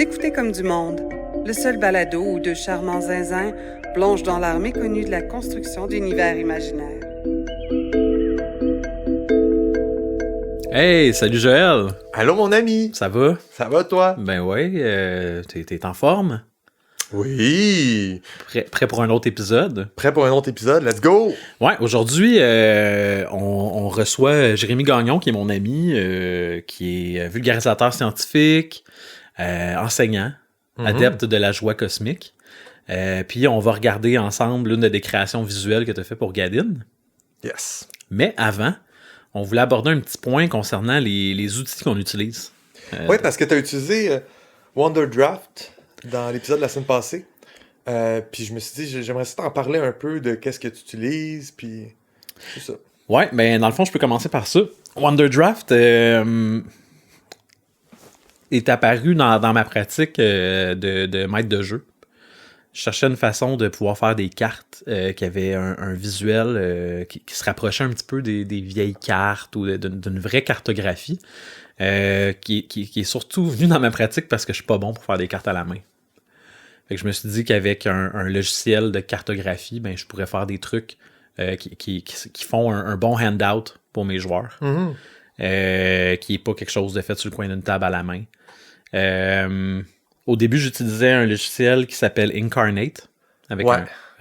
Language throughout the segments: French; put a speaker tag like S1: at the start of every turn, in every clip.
S1: Vous écoutez Comme du monde, le seul balado où deux charmants zinzins plongent dans l'art méconnu de la construction d'univers imaginaires.
S2: Hey, salut Joël!
S3: Allô mon ami!
S2: Ça va?
S3: Ça va toi?
S2: Ben ouais, t'es en forme?
S3: Oui!
S2: Prêt pour un autre épisode?
S3: Prêt pour un autre épisode? Let's go!
S2: Ouais, aujourd'hui, on reçoit Jérémy Gagnon, qui est mon ami, qui est vulgarisateur scientifique, enseignant, adepte de la joie cosmique. Puis on va regarder ensemble l'une des créations visuelles que tu as fait pour Gadine.
S3: Yes!
S2: Mais avant, on voulait aborder un petit point concernant les outils qu'on utilise.
S3: Oui, parce que tu as utilisé Wonderdraft dans l'épisode de la semaine passée. Puis je me suis dit, j'aimerais ça t'en parler un peu de qu'est-ce que tu utilises, puis tout ça.
S2: Ouais, ben dans le fond, je peux commencer par ça. Wonderdraft est apparu dans ma pratique de maître de jeu. Je cherchais une façon de pouvoir faire des cartes qui avaient un visuel qui se rapprochait un petit peu des vieilles cartes ou d'une vraie cartographie qui est surtout venu dans ma pratique parce que je suis pas bon pour faire des cartes à la main. Fait que je me suis dit qu'avec un logiciel de cartographie, ben je pourrais faire des trucs qui font un bon handout pour mes joueurs. Mm-hmm. Qui est pas quelque chose de fait sur le coin d'une table à la main. Au début, j'utilisais un logiciel qui s'appelle Incarnate, avec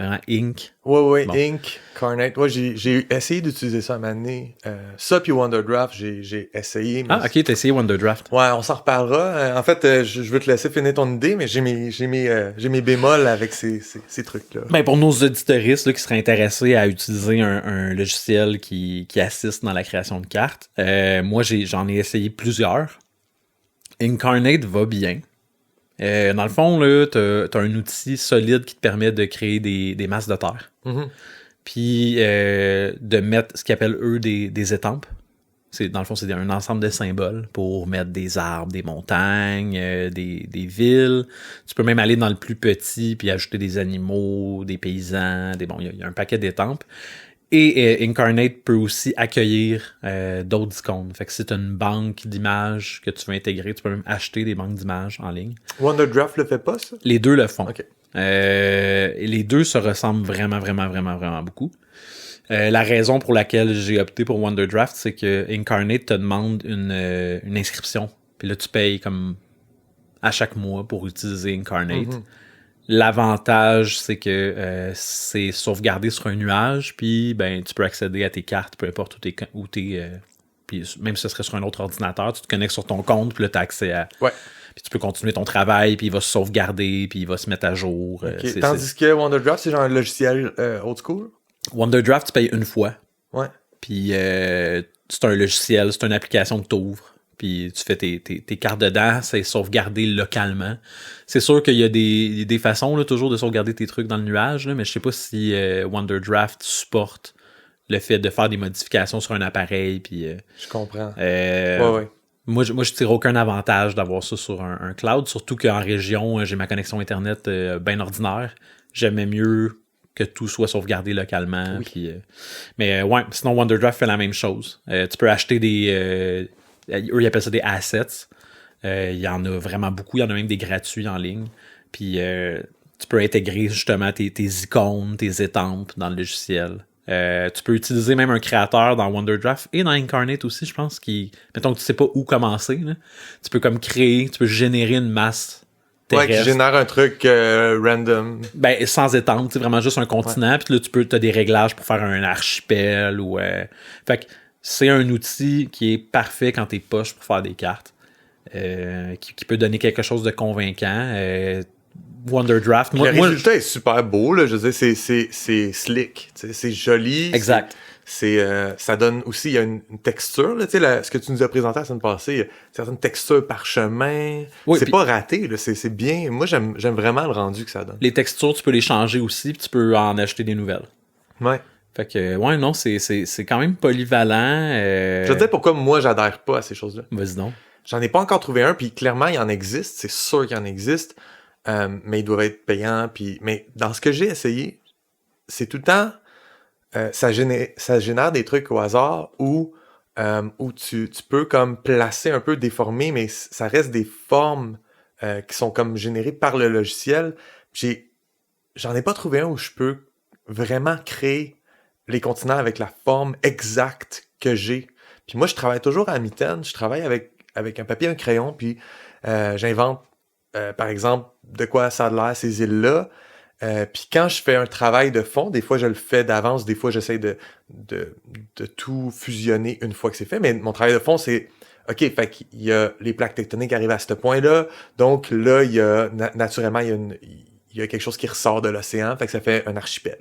S2: un Ink.
S3: Oui, bon. Incarnate. Ouais, j'ai essayé d'utiliser ça à un moment donné. Ça puis Wonderdraft, j'ai essayé.
S2: Ah, ok, t'as essayé Wonderdraft.
S3: Ouais, on s'en reparlera. En fait, je veux te laisser finir ton idée, mais j'ai mes bémols avec ces trucs-là.
S2: Ben, pour nos auditeuristes là, qui seraient intéressés à utiliser un logiciel qui assiste dans la création de cartes, moi, j'en ai essayé plusieurs. Incarnate va bien. Dans le fond, là, t'as un outil solide qui te permet de créer des masses de terre. Mm-hmm. Puis de mettre ce qu'ils appellent, eux, des étampes. Dans le fond, c'est un ensemble de symboles pour mettre des arbres, des montagnes, des villes. Tu peux même aller dans le plus petit puis ajouter des animaux, des paysans. Il y a un paquet d'étampes. Et Incarnate peut aussi accueillir d'autres icônes. Fait que si tu as une banque d'images que tu veux intégrer, tu peux même acheter des banques d'images en ligne.
S3: Wonderdraft le fait pas, ça?
S2: Les deux le font.
S3: Okay.
S2: Les deux se ressemblent vraiment, vraiment, vraiment, vraiment beaucoup. La raison pour laquelle j'ai opté pour Wonderdraft, c'est que Incarnate te demande une inscription. Puis là, tu payes comme à chaque mois pour utiliser Incarnate. Mm-hmm. L'avantage, c'est que c'est sauvegardé sur un nuage, puis ben tu peux accéder à tes cartes, peu importe où t'es puis même si ce serait sur un autre ordinateur, tu te connectes sur ton compte, puis là t'as accès à...
S3: Ouais.
S2: Puis tu peux continuer ton travail, puis il va se sauvegarder, puis il va se mettre à jour.
S3: Okay. Tandis que Wonderdraft, c'est genre un logiciel old school?
S2: Wonderdraft, tu payes une fois.
S3: Ouais.
S2: Puis c'est un logiciel, c'est une application que tu ouvres. Puis tu fais tes cartes dedans, c'est sauvegardé localement. C'est sûr qu'il y a des façons là, toujours de sauvegarder tes trucs dans le nuage, là, mais je sais pas si Wonderdraft supporte le fait de faire des modifications sur un appareil. Puis,
S3: je comprends.
S2: Ouais. Moi, je tire aucun avantage d'avoir ça sur un cloud, surtout qu'en région, j'ai ma connexion Internet bien ordinaire. J'aimais mieux que tout soit sauvegardé localement. Oui. Puis, mais ouais, sinon Wonderdraft fait la même chose. Tu peux acheter eux, ils appellent ça des assets. Il y en a vraiment beaucoup. Il y en a même des gratuits en ligne. Puis tu peux intégrer justement tes icônes, tes étampes dans le logiciel. Tu peux utiliser même un créateur dans Wonderdraft et dans Incarnate aussi, je pense, mettons que tu sais pas où commencer. Là, tu peux comme tu peux générer une masse terrestre.
S3: Ouais, qui génère un truc random.
S2: Ben, sans étampe, c'est vraiment juste un continent. Puis là, t'as des réglages pour faire un archipel ou... Fait que c'est un outil qui est parfait quand t'es poche pour faire des cartes. Qui peut donner quelque chose de convaincant. Wonderdraft.
S3: Le résultat est super beau, là. Je veux dire, c'est slick. C'est joli.
S2: Exact.
S3: Ça donne aussi, il y a une texture, là. Tu sais, ce que tu nous as présenté la semaine passée, il y a certaines textures parchemin. Oui, c'est pas raté, là. C'est bien. Moi, j'aime vraiment le rendu que ça donne.
S2: Les textures, tu peux les changer aussi, puis tu peux en acheter des nouvelles.
S3: Ouais.
S2: Fait que, ouais, non, c'est quand même polyvalent.
S3: Je veux dire pourquoi moi, j'adhère pas à ces choses-là.
S2: Vas-y donc.
S3: J'en ai pas encore trouvé un, puis clairement, il en existe. C'est sûr qu'il en existe. Mais ils doivent être payants. Mais dans ce que j'ai essayé, c'est tout le temps... ça génère des trucs au hasard où tu peux comme placer un peu déformer, mais ça reste des formes qui sont comme générés par le logiciel. J'en ai pas trouvé un où je peux vraiment créer les continents avec la forme exacte que j'ai. Puis moi, je travaille toujours à mitaine. Je travaille avec un papier et un crayon, puis j'invente, par exemple, de quoi ça a l'air, ces îles-là. Puis quand je fais un travail de fond, des fois je le fais d'avance, des fois j'essaie de tout fusionner une fois que c'est fait, mais mon travail de fond, c'est OK, fait qu'il y a les plaques tectoniques qui arrivent à ce point-là, donc là, il y a naturellement, il y a quelque chose qui ressort de l'océan, fait que ça fait un archipel.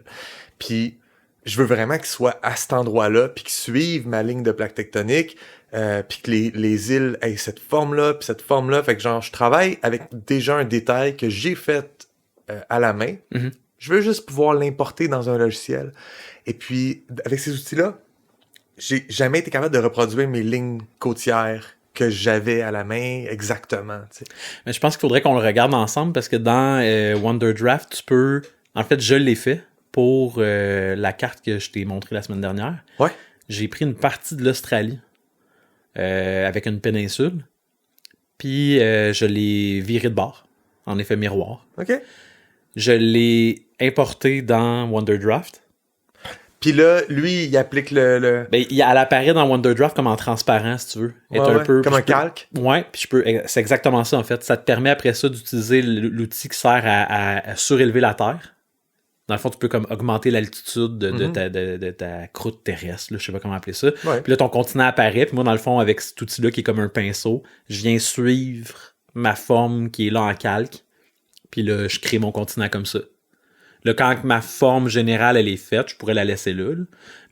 S3: Puis je veux vraiment qu'il soit à cet endroit-là, puis qu'il suive ma ligne de plaques tectoniques, puis que les îles aient cette forme-là, puis cette forme-là, fait que genre, je travaille avec déjà un détail que j'ai fait à la main.
S2: Mhm.
S3: Je veux juste pouvoir l'importer dans un logiciel. Et puis, avec ces outils-là, j'ai jamais été capable de reproduire mes lignes côtières que j'avais à la main exactement. Tu sais.
S2: Mais je pense qu'il faudrait qu'on le regarde ensemble parce que dans Wonderdraft, tu peux... En fait, je l'ai fait pour la carte que je t'ai montrée la semaine dernière.
S3: Ouais.
S2: J'ai pris une partie de l'Australie avec une péninsule, puis je l'ai viré de bord en effet miroir.
S3: OK.
S2: Je l'ai importé dans Wonderdraft.
S3: Puis là, lui, il applique le...
S2: Ben, elle apparaît dans Wonderdraft comme en transparent, si tu veux.
S3: Ouais, ouais, comme un calque.
S2: Ouais, puis c'est exactement ça, en fait. Ça te permet après ça d'utiliser l'outil qui sert à surélever la Terre. Dans le fond, tu peux comme augmenter l'altitude de ta croûte terrestre, là, je sais pas comment appeler ça.
S3: Ouais.
S2: Puis là, ton continent apparaît. Puis moi, dans le fond, avec cet outil-là qui est comme un pinceau, je viens suivre ma forme qui est là en calque. Puis là, je crée mon continent comme ça. Là, quand ma forme générale, elle est faite, je pourrais la laisser là,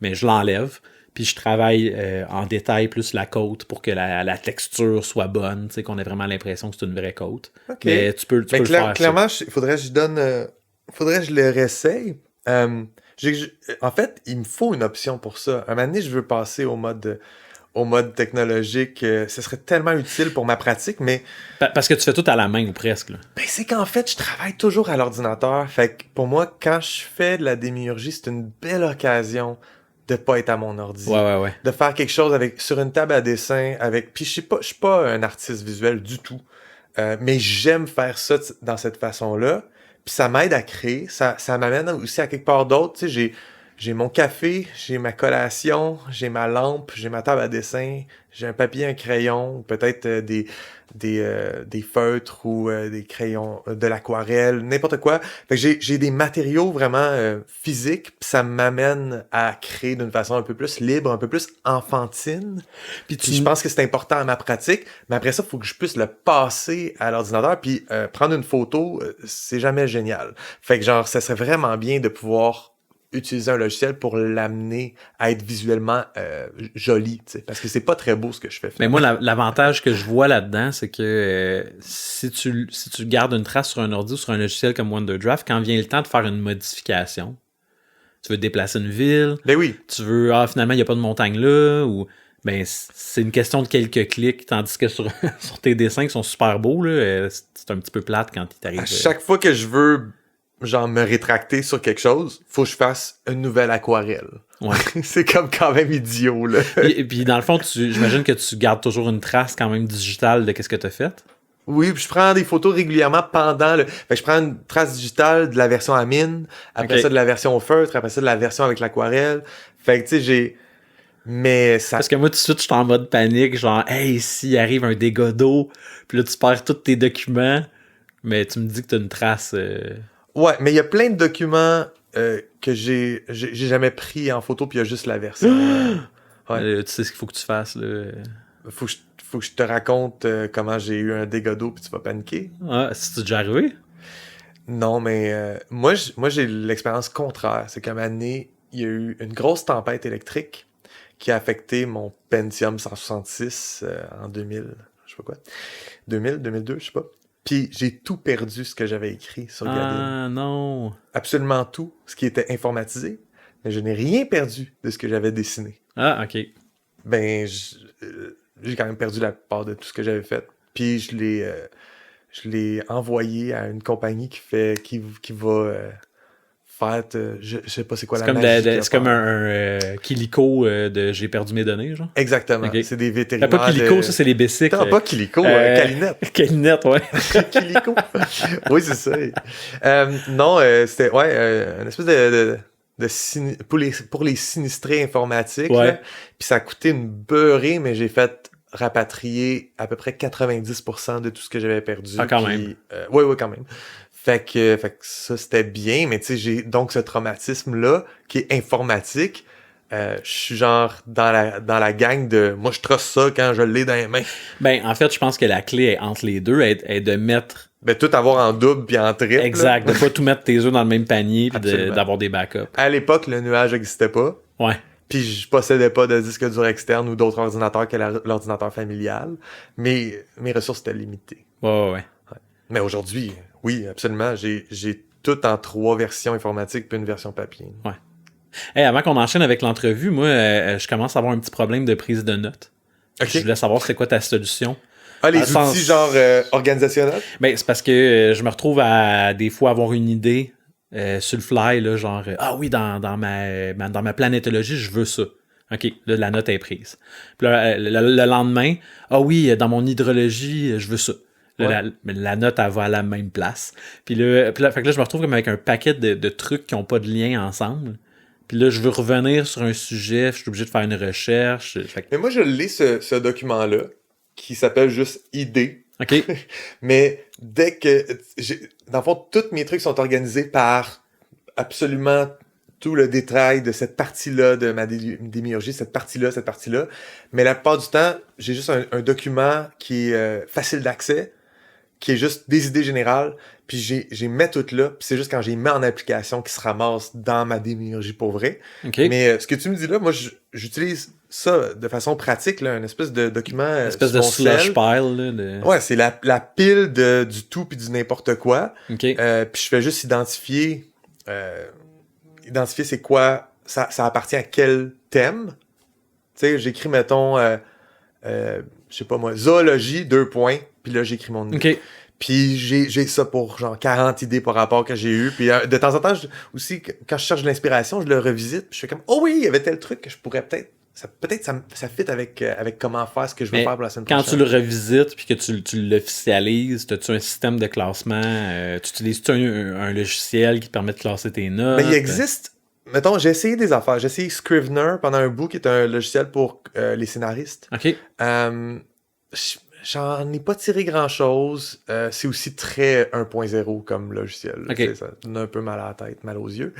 S2: mais je l'enlève. Puis je travaille en détail plus la côte pour que la texture soit bonne, tu sais, qu'on ait vraiment l'impression que c'est une vraie côte.
S3: Okay.
S2: Mais tu peux le faire.
S3: Clairement, il faudrait que je donne... faudrait que je le réessaye. En fait, il me faut une option pour ça. Un moment donné, je veux passer au mode technologique. Ce serait tellement utile pour ma pratique, mais...
S2: Parce que tu fais tout à la main ou presque. Là.
S3: Ben, c'est qu'en fait, je travaille toujours à l'ordinateur. Fait que pour moi, quand je fais de la démiurgie, c'est une belle occasion de pas être à mon ordi.
S2: Ouais.
S3: De faire quelque chose sur une table à dessin, puis je suis pas un artiste visuel du tout. Mais j'aime faire ça dans cette façon-là. Puis ça m'aide à créer. Ça m'amène aussi à quelque part d'autre. Tu sais, j'ai mon café, j'ai ma collation, j'ai ma lampe, j'ai ma table à dessin, j'ai un papier, un crayon, ou peut-être des feutres ou des crayons, de l'aquarelle, n'importe quoi. Fait que j'ai des matériaux vraiment physiques, puis ça m'amène à créer d'une façon un peu plus libre, un peu plus enfantine. Puis je pense que c'est important à ma pratique, mais après ça, il faut que je puisse le passer à l'ordinateur, puis prendre une photo, c'est jamais génial. Fait que genre, ça serait vraiment bien de pouvoir utiliser un logiciel pour l'amener à être visuellement joli, t'sais, parce que c'est pas très beau ce que je fais.
S2: Mais moi, l'avantage que je vois là-dedans, c'est que si tu gardes une trace sur un ordi ou sur un logiciel comme Wonderdraft, quand vient le temps de faire une modification, tu veux déplacer une ville,
S3: ben oui.
S2: Tu veux, finalement, il n'y a pas de montagne là, ou ben c'est une question de quelques clics, tandis que sur tes dessins qui sont super beaux, là, c'est un petit peu plate quand il t'arrive.
S3: À chaque fois que je veux genre me rétracter sur quelque chose, faut que je fasse une nouvelle aquarelle.
S2: Ouais.
S3: C'est comme quand même idiot, là.
S2: Et puis dans le fond, j'imagine que tu gardes toujours une trace quand même digitale de qu'est-ce que tu as fait.
S3: Oui, puis je prends des photos régulièrement pendant Fait que je prends une trace digitale de la version à mine, après ça de la version au feutre, après ça de la version avec l'aquarelle. Fait que tu sais, mais ça...
S2: Parce que moi, tout de suite, je suis en mode panique, genre, hey, s'il arrive un dégât d'eau, puis là, tu perds tous tes documents, mais tu me dis que t'as une trace...
S3: Ouais, mais il y a plein de documents que j'ai jamais pris en photo, puis il y a juste la version.
S2: Ouais. Tu sais ce qu'il faut que tu fasses, là.
S3: Faut que je te raconte comment j'ai eu un dégât d'eau, puis tu vas paniquer.
S2: Ah, c'est déjà arrivé?
S3: Non, mais moi, j'ai l'expérience contraire. C'est qu'à un moment donné, il y a eu une grosse tempête électrique qui a affecté mon Pentium 166 en 2000, je sais pas quoi. 2000, 2002, je sais pas. Puis j'ai tout perdu ce que j'avais écrit sur Gadin.
S2: Ah non!
S3: Absolument tout, ce qui était informatisé, mais je n'ai rien perdu de ce que j'avais dessiné.
S2: Ah, ok.
S3: Ben, j'ai quand même perdu la part de tout ce que j'avais fait. Puis je l'ai envoyé à une compagnie qui va faire... je sais pas c'est quoi
S2: C'est
S3: la
S2: comme,
S3: magie.
S2: c'est comme un Kilico de J'ai perdu mes données, genre.
S3: Exactement.
S2: Ok.
S3: C'est des
S2: T'as
S3: vétérinaires.
S2: pas Kilico, ça, c'est les bicycles.
S3: T'as pas Kilico, Calinette.
S2: Calinette, ouais.
S3: Kilico. Oui, c'est ça. Non, c'était une espèce pour les sinistrés informatiques.
S2: Ouais.
S3: Là. Puis ça a coûté une beurrée, mais j'ai fait rapatrier à peu près 90% de tout ce que j'avais perdu.
S2: Ah, quand
S3: puis,
S2: même.
S3: Oui, quand même. Fait que ça, c'était bien, mais tu sais, j'ai donc ce traumatisme-là, qui est informatique. Je suis genre dans la gang de moi je trosse ça quand je l'ai dans les mains.
S2: Ben, en fait, je pense que la clé est entre les deux est de mettre.
S3: Ben tout avoir en double puis en triple.
S2: Exact,
S3: là.
S2: de pas tout mettre tes œufs dans le même panier puis
S3: Absolument.
S2: d'avoir des backups.
S3: À l'époque, le nuage n'existait pas.
S2: Ouais.
S3: Puis je possédais pas de disque dur externe ou d'autres ordinateurs que l'ordinateur familial. Mais mes ressources étaient limitées.
S2: Ouais.
S3: Mais aujourd'hui, oui, absolument. J'ai tout en 3 versions informatiques puis une version papier.
S2: Ouais. Hey, avant qu'on enchaîne avec l'entrevue, moi, je commence à avoir un petit problème de prise de notes.
S3: OK.
S2: Je voulais savoir c'est quoi ta solution.
S3: Ah, les
S2: Dans le
S3: outils
S2: sens-
S3: genre organisationnels?
S2: Ben, c'est parce que je me retrouve à des fois avoir une idée sur le fly, là, genre oui, dans ma planétologie, je veux ça. OK, là, la note est prise. Puis là, le lendemain, oui, dans mon hydrologie, je veux ça. Là, la note, elle va à la même place. Puis là, fait que là, je me retrouve comme avec un paquet de trucs qui n'ont pas de lien ensemble. Puis là, je veux revenir sur un sujet, je suis obligé de faire une recherche. Fait que-
S3: Mais moi, je lis ce document-là, qui s'appelle juste idée.
S2: OK,
S3: Mais dès que... Dans le fond, tous mes trucs sont organisés par absolument tout le détail de cette partie-là de ma démiurgie, cette partie-là. Mais la plupart du temps, j'ai juste un document qui est facile d'accès, qui est juste des idées générales, puis j'ai mets toutes là, puis c'est juste quand j'ai mis en application qui se ramasse dans ma démiurgie pour vrai.
S2: OK.
S3: Mais ce que tu me dis là, moi, j'utilise ça de façon pratique, là, une espèce de document...
S2: Une espèce de
S3: sur mon
S2: slush
S3: cell.
S2: pile. Là, de...
S3: Ouais, c'est la pile du tout puis du n'importe quoi.
S2: OK.
S3: Puis je fais juste identifier c'est quoi, ça appartient à quel thème. Tu sais, j'écris, mettons, je sais pas moi, zoologie, 2 points, puis là, j'écris mon idée.
S2: OK.
S3: Puis j'ai ça pour genre 40 idées par rapport que j'ai eu. Puis de temps en temps, aussi, quand je cherche de l'inspiration, je le revisite, puis je fais comme, oh oui, il y avait tel truc que je pourrais peut-être ça fit avec comment faire ce que je veux
S2: Mais
S3: faire pour la semaine
S2: quand
S3: prochaine.
S2: tu le revisites puis que tu l'officialises, as-tu un système de classement? Tu utilises-tu un logiciel qui te permet de classer tes notes?
S3: Mais il existe, mettons, j'ai essayé des affaires. J'ai essayé Scrivener pendant un bout, qui est un logiciel pour les scénaristes.
S2: OK.
S3: J'en ai pas tiré grand-chose. C'est aussi très 1.0 comme logiciel.
S2: Ok.
S3: Tu sais, ça donne un peu mal à la tête, mal aux yeux.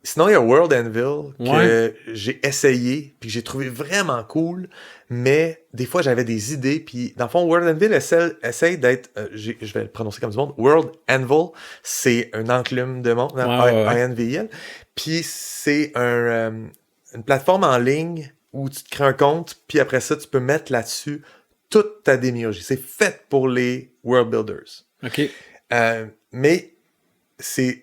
S3: Sinon, il y a World Anvil que j'ai essayé puis que j'ai trouvé vraiment cool. Mais des fois, j'avais des idées. Puis dans le fond, World Anvil essaye d'être... je vais le prononcer comme du monde. World Anvil, c'est un enclume de monde. ANVIL. Puis c'est une plateforme en ligne où tu te crées un compte. Puis après ça, tu peux mettre là-dessus toute ta démiurgie. C'est fait pour les world builders.
S2: OK.
S3: Mais c'est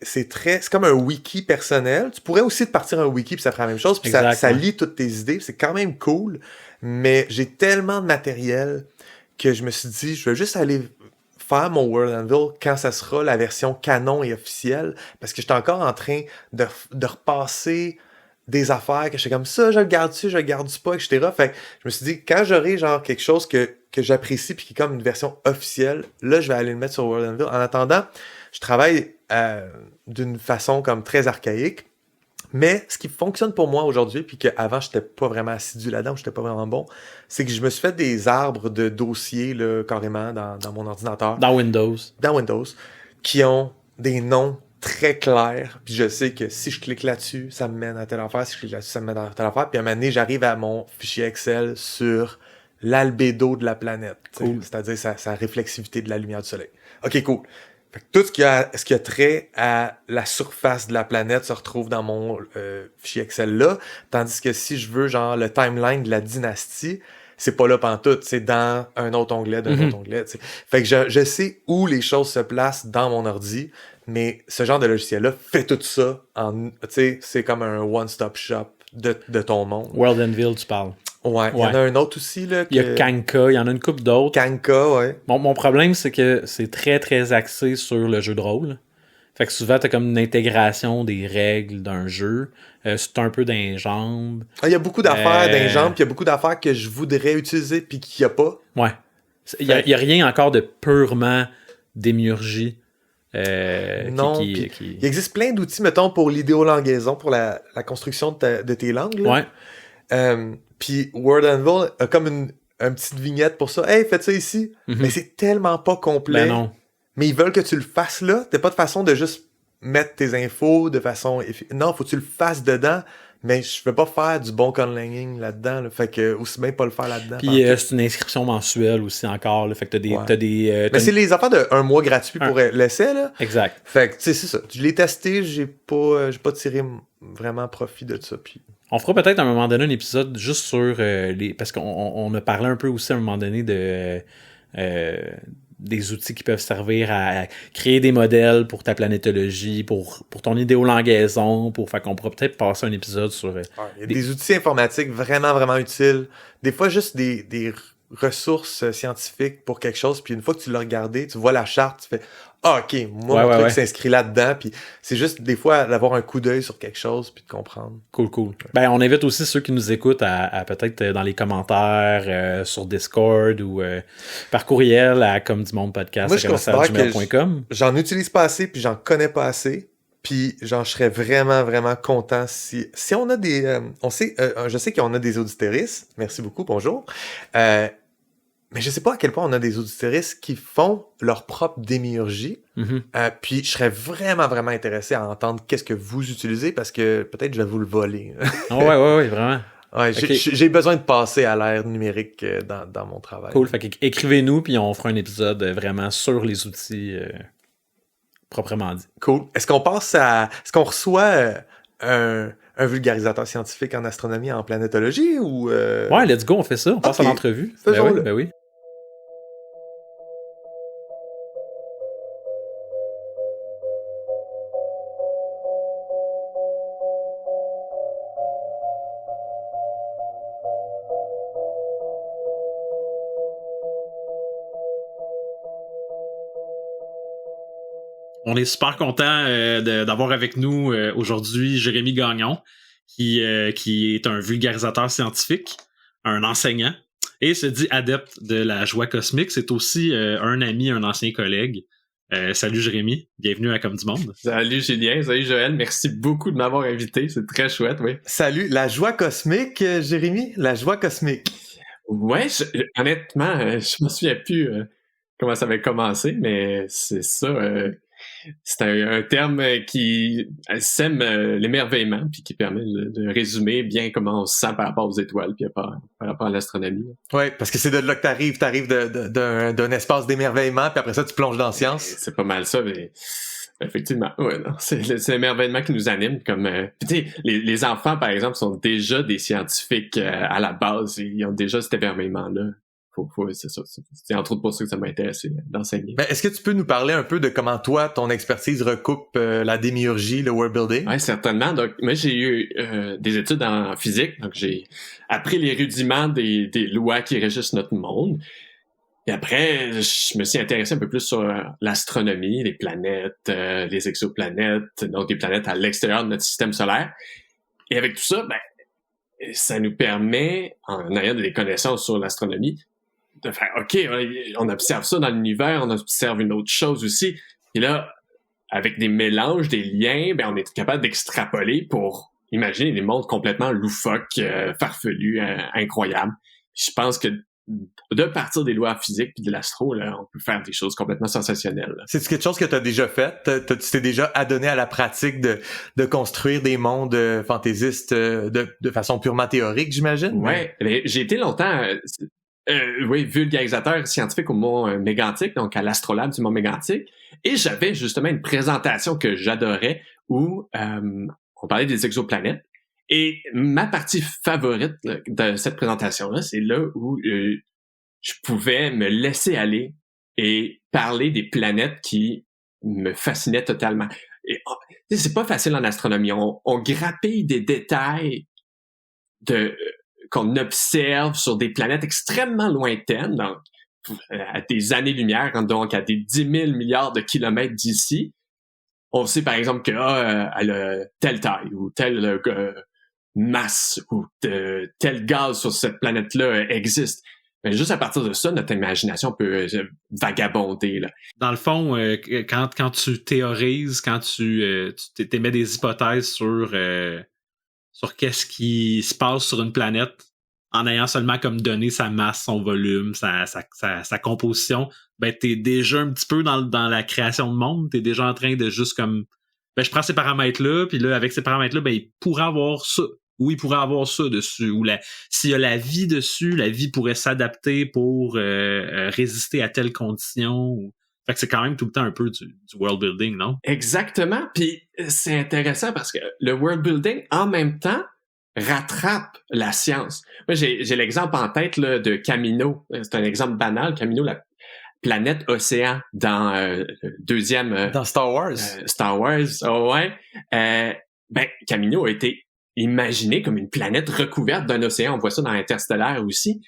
S3: comme un wiki personnel. Tu pourrais aussi te partir un wiki puis ça ferait la même chose. Puis ça lit toutes tes idées. C'est quand même cool. Mais j'ai tellement de matériel que je me suis dit, je vais juste aller faire mon World Anvil quand ça sera la version canon et officielle. Parce que j'étais encore en train de repasser des affaires que je fais comme ça, je le garde-tu, je le garde-tu pas, etc. Fait que je me suis dit, quand j'aurai genre quelque chose que j'apprécie puis qui est comme une version officielle, là, je vais aller le mettre sur World Anvil. En attendant, je travaille d'une façon comme très archaïque, mais ce qui fonctionne pour moi aujourd'hui, puis qu'avant, j'étais pas vraiment assidu là-dedans, j'étais pas vraiment bon, c'est que je me suis fait des arbres de dossiers, là, carrément, dans mon ordinateur.
S2: Dans Windows.
S3: Dans Windows, qui ont des noms très clair, puis je sais que si je clique là-dessus, ça me mène à telle affaire, si je clique là-dessus, ça me mène à telle affaire, puis à un moment donné, j'arrive à mon fichier Excel sur l'albédo de la planète, cool. C'est-à-dire sa réflexivité de la lumière du soleil. OK, cool. Fait que tout ce qui a trait à la surface de la planète se retrouve dans mon fichier Excel-là, tandis que si je veux, genre, le timeline de la dynastie, c'est pas là pantoute, c'est dans un autre onglet, autre onglet, t'sais. Fait que je sais où les choses se placent dans mon ordi, mais ce genre de logiciel-là fait tout ça en, tu sais, c'est comme un one-stop shop de ton monde.
S2: World Anvil, tu parles.
S3: Ouais. Il y en a un autre aussi, là.
S2: Il y a Kanka, il y en a une couple d'autres.
S3: Kanka, ouais.
S2: Mon problème, c'est que c'est très, très axé sur le jeu de rôle. Fait que souvent, t'as comme une intégration des règles d'un jeu. C'est un peu d'un jambes.
S3: Il y a beaucoup d'affaires d'un genre, puis il y a beaucoup d'affaires que je voudrais utiliser, puis qu'il n'y a pas.
S2: Ouais. Il y a rien encore de purement démiurgie.
S3: Non, il existe plein d'outils, mettons, pour l'idéolangaison, pour la construction de tes langues. Là.
S2: Ouais.
S3: Puis Word Anvil a comme une petite vignette pour ça. Hey, faites ça ici. Mais c'est tellement pas complet.
S2: Ben non.
S3: Mais ils veulent que tu le fasses là. T'as pas de façon de juste mettre tes infos de façon... Non, faut que tu le fasses dedans. Mais je veux pas faire du bon conlanging là-dedans. Là. Fait que aussi bien pas le faire là-dedans.
S2: Puis c'est une inscription mensuelle aussi encore. Là. Fait que t'as des
S3: mais c'est les affaires de 1 mois gratuit pour l'essai, là.
S2: Exact.
S3: Fait que, tu sais, c'est ça. Je l'ai testé, j'ai pas tiré vraiment profit de ça. Puis...
S2: On fera peut-être à un moment donné un épisode juste sur les... Parce qu'on a parlé un peu aussi à un moment donné de... des outils qui peuvent servir à créer des modèles pour ta planétologie, pour ton idéolangaison, fait qu'on pourra peut-être passer un épisode sur...
S3: il y a des outils informatiques vraiment, vraiment utiles. Des fois, juste des ressources scientifiques pour quelque chose, puis une fois que tu l'as regardé, tu vois la charte, tu fais « Ah, OK, moi, mon truc s'inscrit là-dedans », puis c'est juste, des fois, d'avoir un coup d'œil sur quelque chose, puis de comprendre.
S2: Cool. Ben, on invite aussi ceux qui nous écoutent à peut-être dans les commentaires, sur Discord ou par courriel à comedumondepodcast@gmail.com.
S3: J'en utilise pas assez, puis j'en connais pas assez. Puis, genre, je serais vraiment, vraiment content si on a des... je sais qu'on a des auditeuristes. Merci beaucoup, bonjour. Mais je sais pas à quel point on a des auditeuristes qui font leur propre démiurgie.
S2: Mm-hmm.
S3: Puis, je serais vraiment, vraiment intéressé à entendre qu'est-ce que vous utilisez, parce que peut-être je vais vous le voler.
S2: Ouais, vraiment.
S3: Ouais, okay. J'ai besoin de passer à l'ère numérique dans mon travail.
S2: Cool, fait qu'écrivez-nous, puis on fera un épisode vraiment sur les outils... proprement dit.
S3: Cool. Est-ce qu'on reçoit un vulgarisateur scientifique en astronomie, en planétologie ou
S2: Ouais, let's go, on fait ça. On passe à l'entrevue. Ben oui. On est super content d'avoir avec nous aujourd'hui Jérémy Gagnon, qui est un vulgarisateur scientifique, un enseignant, et se dit adepte de la joie cosmique. C'est aussi un ami, un ancien collègue. Salut Jérémy, bienvenue à Comme du Monde.
S4: Salut Julien, salut Joël, merci beaucoup de m'avoir invité, c'est très chouette, oui.
S3: Salut, la joie cosmique, Jérémy, la joie cosmique.
S4: Ouais, honnêtement, je me souviens plus comment ça avait commencé, mais c'est ça... c'est un terme qui sème l'émerveillement puis qui permet de résumer bien comment on se sent par rapport aux étoiles puis par rapport à l'astronomie.
S3: Oui, parce que c'est de là que t'arrives d'un espace d'émerveillement puis après ça tu plonges dans la science.
S4: C'est pas mal ça, mais effectivement, ouais, non, c'est l'émerveillement qui nous anime. Comme tu sais, les enfants par exemple sont déjà des scientifiques à la base, ils ont déjà cet émerveillement-là. C'est ça. C'est entre autres pour ça que ça m'a intéressé d'enseigner.
S3: Ben, est-ce que tu peux nous parler un peu de comment toi, ton expertise recoupe la démiurgie, le world building?
S4: Oui, certainement. Donc, moi, j'ai eu des études en physique. Donc, j'ai appris les rudiments des lois qui régissent notre monde. Et après, je me suis intéressé un peu plus sur l'astronomie, les planètes, les exoplanètes, donc des planètes à l'extérieur de notre système solaire. Et avec tout ça, ça nous permet, en ayant des connaissances sur l'astronomie, de faire, OK, on observe ça dans l'univers, on observe une autre chose aussi. Et là, avec des mélanges, des liens, on est capable d'extrapoler pour imaginer des mondes complètement loufoques, farfelus, incroyables. Je pense que de partir des lois physiques et de l'astro, là, on peut faire des choses complètement sensationnelles. Là.
S3: C'est quelque chose que tu as déjà fait? Tu t'es déjà adonné à la pratique de construire des mondes fantaisistes de façon purement théorique, j'imagine?
S4: Ouais, j'ai été longtemps... vulgarisateur scientifique au Mont Mégantic, donc à l'Astrolabe du Mont Mégantic. Et j'avais justement une présentation que j'adorais où on parlait des exoplanètes. Et ma partie favorite de cette présentation-là, c'est là où je pouvais me laisser aller et parler des planètes qui me fascinaient totalement. Et, c'est pas facile en astronomie. On grappille des détails qu'on observe sur des planètes extrêmement lointaines, donc à des années-lumière, donc à des 10 000 milliards de kilomètres d'ici. on sait par exemple que elle a telle taille ou telle masse ou tel gaz sur cette planète-là existe. Mais juste à partir de ça, notre imagination peut vagabonder. Là.
S2: Dans le fond, quand tu théorises, quand tu t'émets des hypothèses sur qu'est-ce qui se passe sur une planète, en ayant seulement comme donné sa masse, son volume, sa composition, ben t'es déjà un petit peu dans la création de monde, t'es déjà en train de juste comme ben je prends ces paramètres-là, puis là, avec ces paramètres-là, ben il pourrait avoir ça. Ou il pourrait avoir ça dessus. Ou s'il y a la vie dessus, la vie pourrait s'adapter pour résister à telle condition. Fait que c'est quand même tout le temps un peu du world building, non?
S4: Exactement. Puis c'est intéressant parce que le world building, en même temps, rattrape la science. Moi, j'ai l'exemple en tête là, de Camino. C'est un exemple banal. Camino, la planète océan dans le deuxième...
S3: Dans Star Wars.
S4: Star Wars, oh ouais. Ben, Camino a été imaginé comme une planète recouverte d'un océan. On voit ça dans Interstellaire aussi.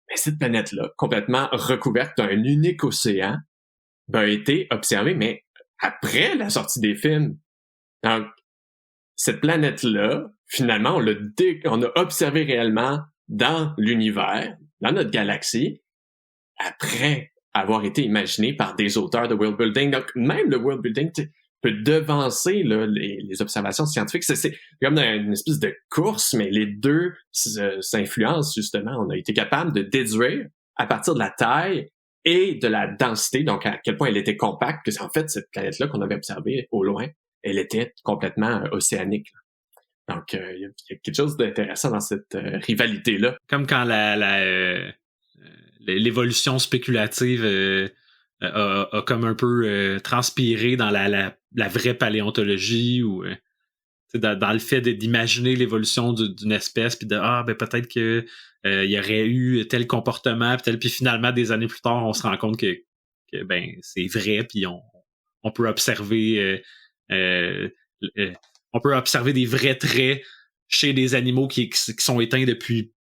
S4: Mais cette planète-là, complètement recouverte d'un unique océan, ben, a été observée, mais après la sortie des films. Donc, cette planète-là, finalement, on a observé réellement dans l'univers, dans notre galaxie, après avoir été imaginé par des auteurs de world building. Donc, même le world building peut devancer là, les observations scientifiques. C'est comme une espèce de course, mais les deux s'influencent justement. On a été capable de déduire à partir de la taille et de la densité, donc à quel point elle était compacte, que c'est en fait cette planète-là qu'on avait observée au loin, elle était complètement océanique. Donc, il y a quelque chose d'intéressant dans cette rivalité-là.
S2: Comme quand l'évolution spéculative a comme un peu transpiré dans la vraie paléontologie ou dans le fait d'imaginer l'évolution d'une espèce puis de ben peut-être que il y aurait eu tel comportement puis finalement des années plus tard on se rend compte que ben c'est vrai puis on peut observer on peut observer des vrais traits chez des animaux qui sont éteints depuis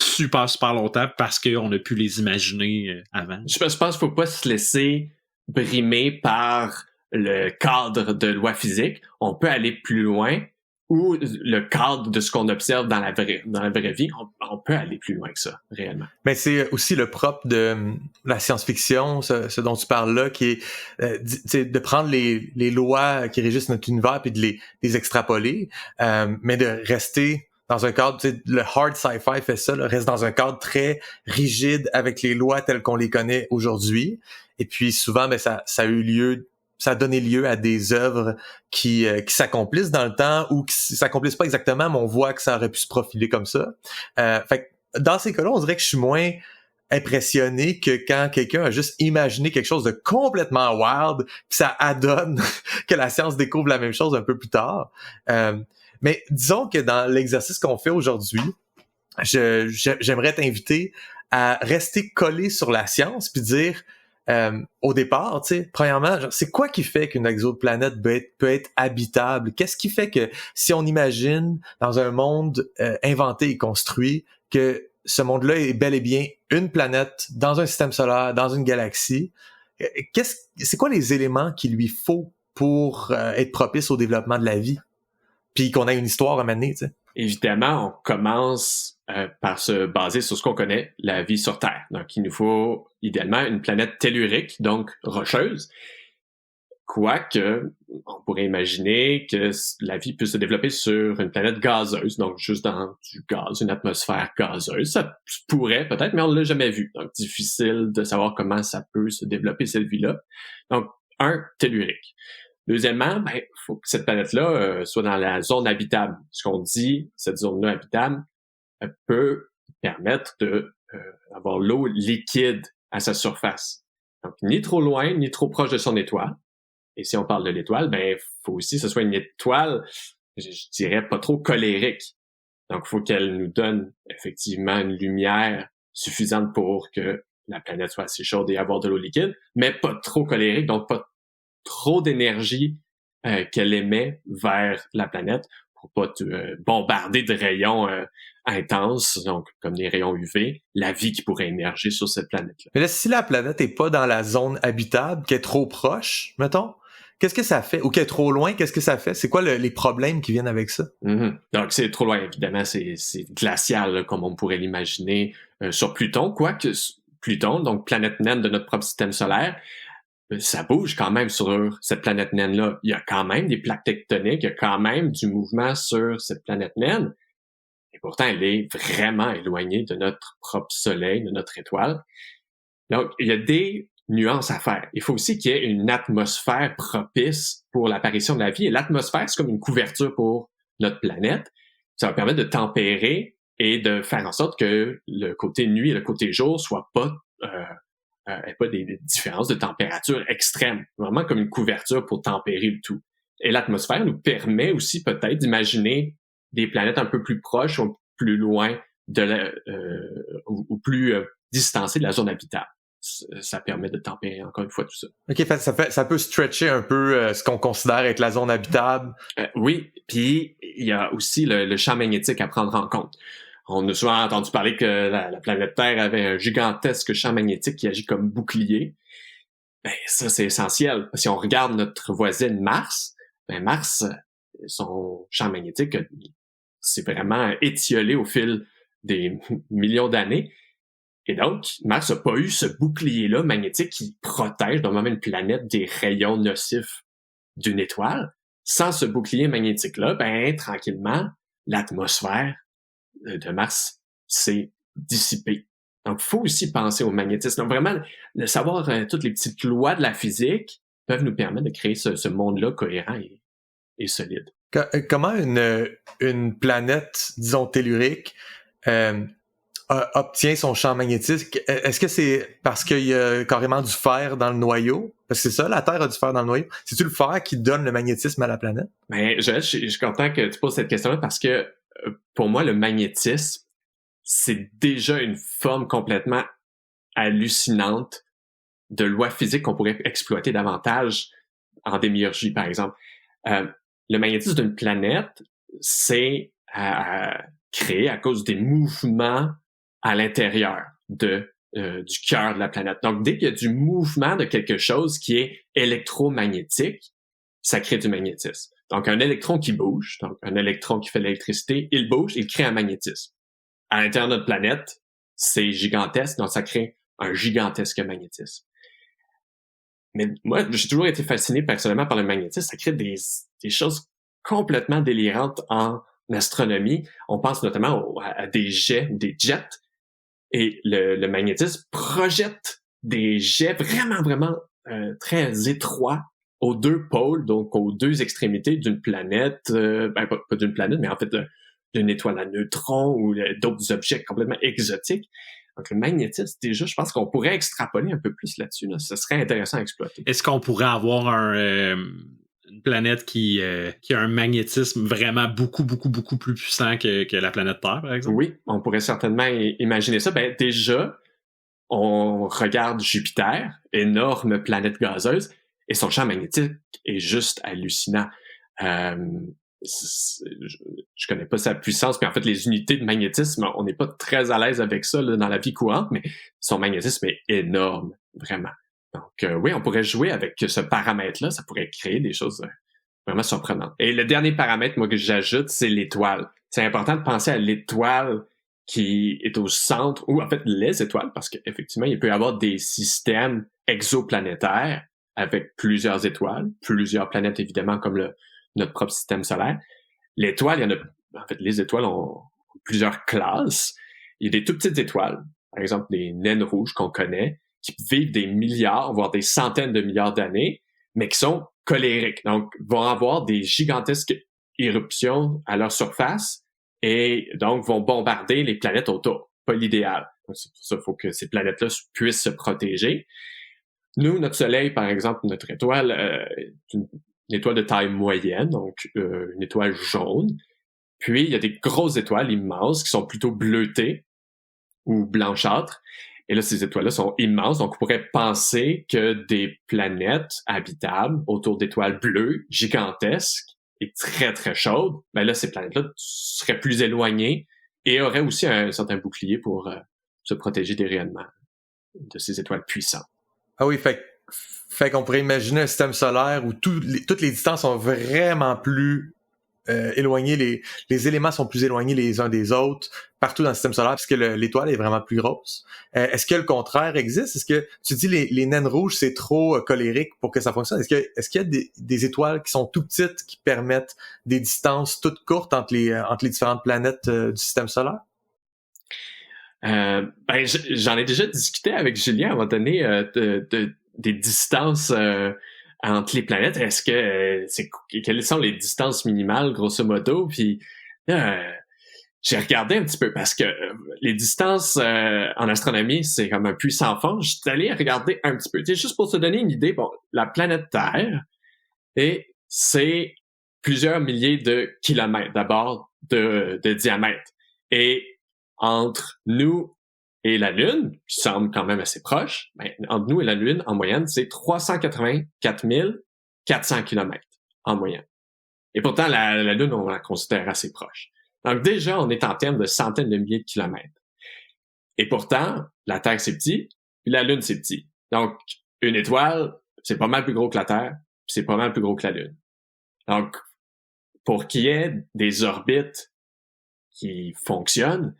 S2: super longtemps parce qu'on a pu les imaginer avant.
S4: Je pense qu'il faut pas se laisser brimer par le cadre de loi physique. On peut aller plus loin ou le cadre de ce qu'on observe dans la vraie vie. On peut aller plus loin que ça, réellement.
S3: Mais c'est aussi le propre de la science-fiction, ce dont tu parles là, qui est de prendre les lois qui régissent notre univers puis de les extrapoler, mais de rester dans un cadre, le hard sci-fi fait ça, là, reste dans un cadre très rigide avec les lois telles qu'on les connaît aujourd'hui. Et puis souvent, ben ça a donné lieu à des œuvres qui s'accomplissent dans le temps ou qui s'accomplissent pas exactement, mais on voit que ça aurait pu se profiler comme ça. Fait que dans ces cas-là, on dirait que je suis moins impressionné que quand quelqu'un a juste imaginé quelque chose de complètement wild, puis ça adonne que la science découvre la même chose un peu plus tard. Mais disons que dans l'exercice qu'on fait aujourd'hui, j'aimerais t'inviter à rester collé sur la science puis dire au départ, tu sais, premièrement, c'est quoi qui fait qu'une exoplanète peut être habitable? Qu'est-ce qui fait que si on imagine dans un monde inventé et construit que ce monde-là est bel et bien une planète dans un système solaire, dans une galaxie, c'est quoi les éléments qu'il lui faut pour être propice au développement de la vie? Puis qu'on a une histoire à mener, tu sais.
S4: Évidemment, on commence par se baser sur ce qu'on connaît, la vie sur Terre. Donc, il nous faut idéalement une planète tellurique, donc rocheuse. Quoique, on pourrait imaginer que la vie peut se développer sur une planète gazeuse, donc juste dans du gaz, une atmosphère gazeuse. Ça pourrait peut-être, mais on ne l'a jamais vu. Donc, difficile de savoir comment ça peut se développer, cette vie-là. Donc, tellurique. Deuxièmement, ben, faut que cette planète-là soit dans la zone habitable. Ce qu'on dit, cette zone-là habitable peut permettre de avoir l'eau liquide à sa surface. Donc, ni trop loin, ni trop proche de son étoile. Et si on parle de l'étoile, ben, faut aussi que ce soit une étoile, je dirais, pas trop colérique. Donc, il faut qu'elle nous donne effectivement une lumière suffisante pour que la planète soit assez chaude et avoir de l'eau liquide, mais pas trop colérique, donc pas trop d'énergie qu'elle émet vers la planète pour pas bombarder de rayons intenses, donc comme des rayons UV, la vie qui pourrait émerger sur cette planète-là.
S3: Mais là, si la planète est pas dans la zone habitable, qui est trop proche, mettons, qu'est-ce que ça fait? Ou qu'elle est trop loin, qu'est-ce que ça fait? C'est quoi les problèmes qui viennent avec ça?
S4: Mm-hmm. Donc, c'est trop loin, évidemment, c'est glacial, là, comme on pourrait l'imaginer sur Pluton. Quoique Pluton, donc planète naine de notre propre système solaire, ça bouge quand même sur cette planète naine-là. Il y a quand même des plaques tectoniques, il y a quand même du mouvement sur cette planète naine. Et pourtant, elle est vraiment éloignée de notre propre Soleil, de notre étoile. Donc, il y a des nuances à faire. Il faut aussi qu'il y ait une atmosphère propice pour l'apparition de la vie. Et l'atmosphère, c'est comme une couverture pour notre planète. Ça va permettre de tempérer et de faire en sorte que le côté nuit et le côté jour soient pas des différences de température extrêmes. Vraiment comme une couverture pour tempérer le tout. Et l'atmosphère nous permet aussi peut-être d'imaginer des planètes un peu plus proches ou plus loin ou plus distancées de la zone habitable. Ça permet de tempérer encore une fois tout ça.
S3: OK, ça peut stretcher un peu ce qu'on considère être la zone habitable.
S4: Oui, puis il y a aussi le champ magnétique à prendre en compte. On a souvent entendu parler que la planète Terre avait un gigantesque champ magnétique qui agit comme bouclier. Ben ça, c'est essentiel. Si on regarde notre voisine Mars, Mars, son champ magnétique s'est vraiment étiolé au fil des millions d'années. Et donc, Mars n'a pas eu ce bouclier-là magnétique qui protège normalement une planète des rayons nocifs d'une étoile. Sans ce bouclier magnétique-là, tranquillement, l'atmosphère de Mars s'est dissipée. Donc, il faut aussi penser au magnétisme. Donc, vraiment, de savoir toutes les petites lois de la physique peuvent nous permettre de créer ce monde-là cohérent et solide.
S3: Comment une planète, disons, tellurique, obtient son champ magnétique? Est-ce que c'est parce qu'il y a carrément du fer dans le noyau? Parce que c'est ça, la Terre a du fer dans le noyau. C'est-tu le fer qui donne le magnétisme à la planète?
S4: Je suis content que tu poses cette question-là parce que pour moi, le magnétisme, c'est déjà une forme complètement hallucinante de loi physique qu'on pourrait exploiter davantage en démiurgie, par exemple. Le magnétisme d'une planète, c'est créé à cause des mouvements à l'intérieur du cœur de la planète. Donc, dès qu'il y a du mouvement de quelque chose qui est électromagnétique, ça crée du magnétisme. Donc, un électron qui bouge, donc un électron qui fait de l'électricité, il bouge, il crée un magnétisme. À l'intérieur de notre planète, c'est gigantesque, donc ça crée un gigantesque magnétisme. Mais moi, j'ai toujours été fasciné personnellement par le magnétisme. Ça crée des choses complètement délirantes en astronomie. On pense notamment à des jets ou des jets. Et le magnétisme projette des jets vraiment, vraiment très étroits aux deux pôles, donc aux deux extrémités d'une planète, pas d'une planète, mais en fait d'une étoile à neutrons ou d'autres objets complètement exotiques. Donc le magnétisme, déjà, je pense qu'on pourrait extrapoler un peu plus là-dessus. Là. Ce serait intéressant à exploiter.
S2: Est-ce qu'on pourrait avoir une planète qui a un magnétisme vraiment beaucoup, beaucoup, beaucoup plus puissant que la planète Terre, par exemple?
S4: Oui, on pourrait certainement imaginer ça. Déjà, on regarde Jupiter, énorme planète gazeuse, et son champ magnétique est juste hallucinant. Je connais pas sa puissance, mais en fait, les unités de magnétisme, on n'est pas très à l'aise avec ça là, dans la vie courante, mais son magnétisme est énorme, vraiment. Donc, oui, on pourrait jouer avec ce paramètre-là, ça pourrait créer des choses vraiment surprenantes. Et le dernier paramètre, moi, que j'ajoute, c'est l'étoile. C'est important de penser à l'étoile qui est au centre, ou en fait, les étoiles, parce qu'effectivement, il peut y avoir des systèmes exoplanétaires avec plusieurs étoiles, plusieurs planètes, évidemment, comme notre propre système solaire. L'étoile, les étoiles ont plusieurs classes. Il y a des tout petites étoiles, par exemple des naines rouges qu'on connaît, qui vivent des milliards, voire des centaines de milliards d'années, mais qui sont colériques. Donc, vont avoir des gigantesques éruptions à leur surface et donc vont bombarder les planètes autour. Pas l'idéal. Donc, c'est pour ça qu'il faut que ces planètes-là puissent se protéger. Nous, notre Soleil, par exemple, notre étoile, est une étoile de taille moyenne, donc une étoile jaune. Puis, il y a des grosses étoiles immenses qui sont plutôt bleutées ou blanchâtres. Et là, ces étoiles-là sont immenses, donc on pourrait penser que des planètes habitables autour d'étoiles bleues, gigantesques et très, très chaudes, là, ces planètes-là seraient plus éloignées et auraient aussi un certain bouclier pour se protéger des rayonnements de ces étoiles puissantes.
S3: Ah oui, fait Fait qu'on pourrait imaginer un système solaire où toutes les distances sont vraiment plus éloignées, les éléments sont plus éloignés les uns des autres partout dans le système solaire parce que l'étoile est vraiment plus grosse. Est-ce que le contraire existe? Est-ce que tu dis les naines rouges, c'est trop colérique pour que ça fonctionne? Est-ce qu'il y a des étoiles qui sont tout petites qui permettent des distances toutes courtes entre les différentes planètes du système solaire?
S4: J'en ai déjà discuté avec Julien à un moment donné des distances entre les planètes. Est-ce que quelles sont les distances minimales, grosso modo? Puis j'ai regardé un petit peu parce que les distances en astronomie, c'est comme un puissant fond. Je suis allé regarder un petit peu. Tu sais, juste pour se donner une idée, bon, la planète Terre, et c'est plusieurs milliers de kilomètres d'abord de diamètre. Et entre nous et la Lune, qui semble quand même assez proche, entre nous et la Lune, en moyenne, c'est 384 400 kilomètres en moyenne. Et pourtant, la Lune, on la considère assez proche. Donc déjà, on est en termes de centaines de milliers de kilomètres. Et pourtant, la Terre, c'est petit, puis la Lune, c'est petit. Donc, une étoile, c'est pas mal plus gros que la Terre, puis c'est pas mal plus gros que la Lune. Donc, pour qu'il y ait des orbites qui fonctionnent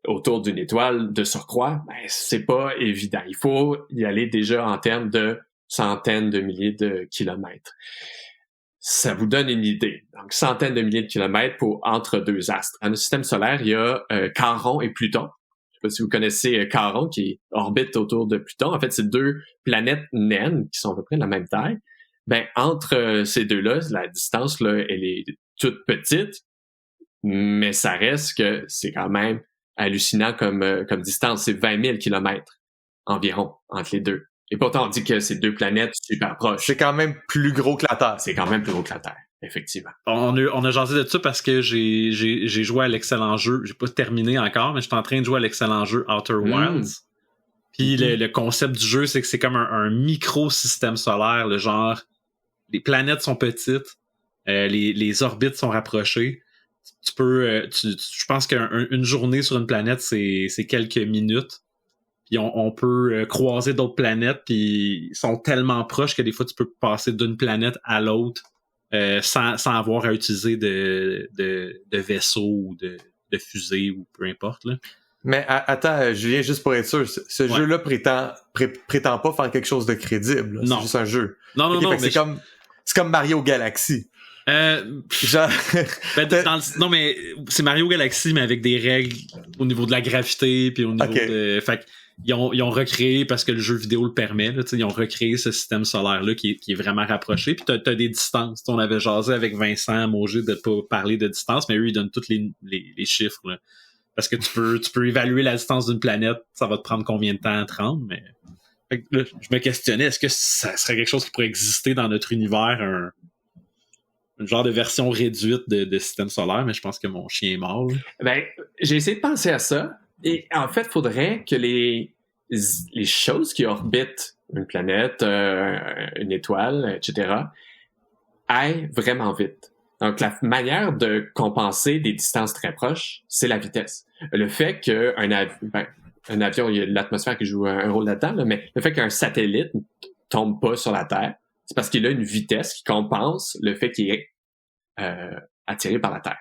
S4: autour d'une étoile de surcroît, c'est pas évident. Il faut y aller déjà en termes de centaines de milliers de kilomètres. Ça vous donne une idée. Donc, centaines de milliers de kilomètres entre deux astres. Dans le système solaire, il y a Charon et Pluton. Je sais pas si vous connaissez Charon qui orbite autour de Pluton. En fait, c'est deux planètes naines qui sont à peu près de la même taille. Entre ces deux-là, la distance, là, elle est toute petite, mais ça reste que c'est quand même hallucinant comme distance. C'est 20 000 kilomètres environ entre les deux. Et pourtant, on dit que c'est deux planètes super proches.
S3: C'est quand même plus gros que la Terre.
S4: C'est quand même plus gros que la Terre, effectivement.
S2: On a jasé de ça parce que j'ai joué à l'excellent jeu. J'ai pas terminé encore, mais je suis en train de jouer à l'excellent jeu Outer Wilds. Puis le concept du jeu, c'est que c'est comme un micro-système solaire. Le genre, les planètes sont petites, les orbites sont rapprochées. Tu peux, je pense qu'une journée sur une planète, c'est quelques minutes. Puis on peut croiser d'autres planètes, puis ils sont tellement proches que des fois, tu peux passer d'une planète à l'autre sans avoir à utiliser de vaisseau ou de fusée ou peu importe. Là.
S3: Mais attends, Julien, juste pour être sûr, ce jeu-là prétend pas faire quelque chose de crédible. Là.
S2: Non.
S3: C'est juste un jeu.
S2: Non, mais
S3: c'est comme Mario Galaxy. Genre...
S2: non, mais c'est Mario Galaxy, mais avec des règles au niveau de la gravité, puis au niveau de... Fait ils ont recréé, parce que le jeu vidéo le permet, là, ils ont recréé ce système solaire-là qui est vraiment rapproché, puis t'as des distances. On avait jasé avec Vincent Mauger de pas parler de distance, mais eux, ils donnent tous les chiffres, là. Parce que tu peux évaluer la distance d'une planète, ça va te prendre combien de temps à te rendre, mais... Fait que là, je me questionnais, est-ce que ça serait quelque chose qui pourrait exister dans notre univers, un genre de version réduite de système solaire, mais je pense que mon chien est mort. Là.
S4: J'ai essayé de penser à ça. Et en fait, il faudrait que les choses qui orbitent une planète, une étoile, etc., aillent vraiment vite. Donc, la manière de compenser des distances très proches, c'est la vitesse. Le fait qu'un avion, il y a l'atmosphère qui joue un rôle là-dedans, là, mais le fait qu'un satellite ne tombe pas sur la Terre, c'est parce qu'il a une vitesse qui compense le fait qu'il est attiré par la Terre.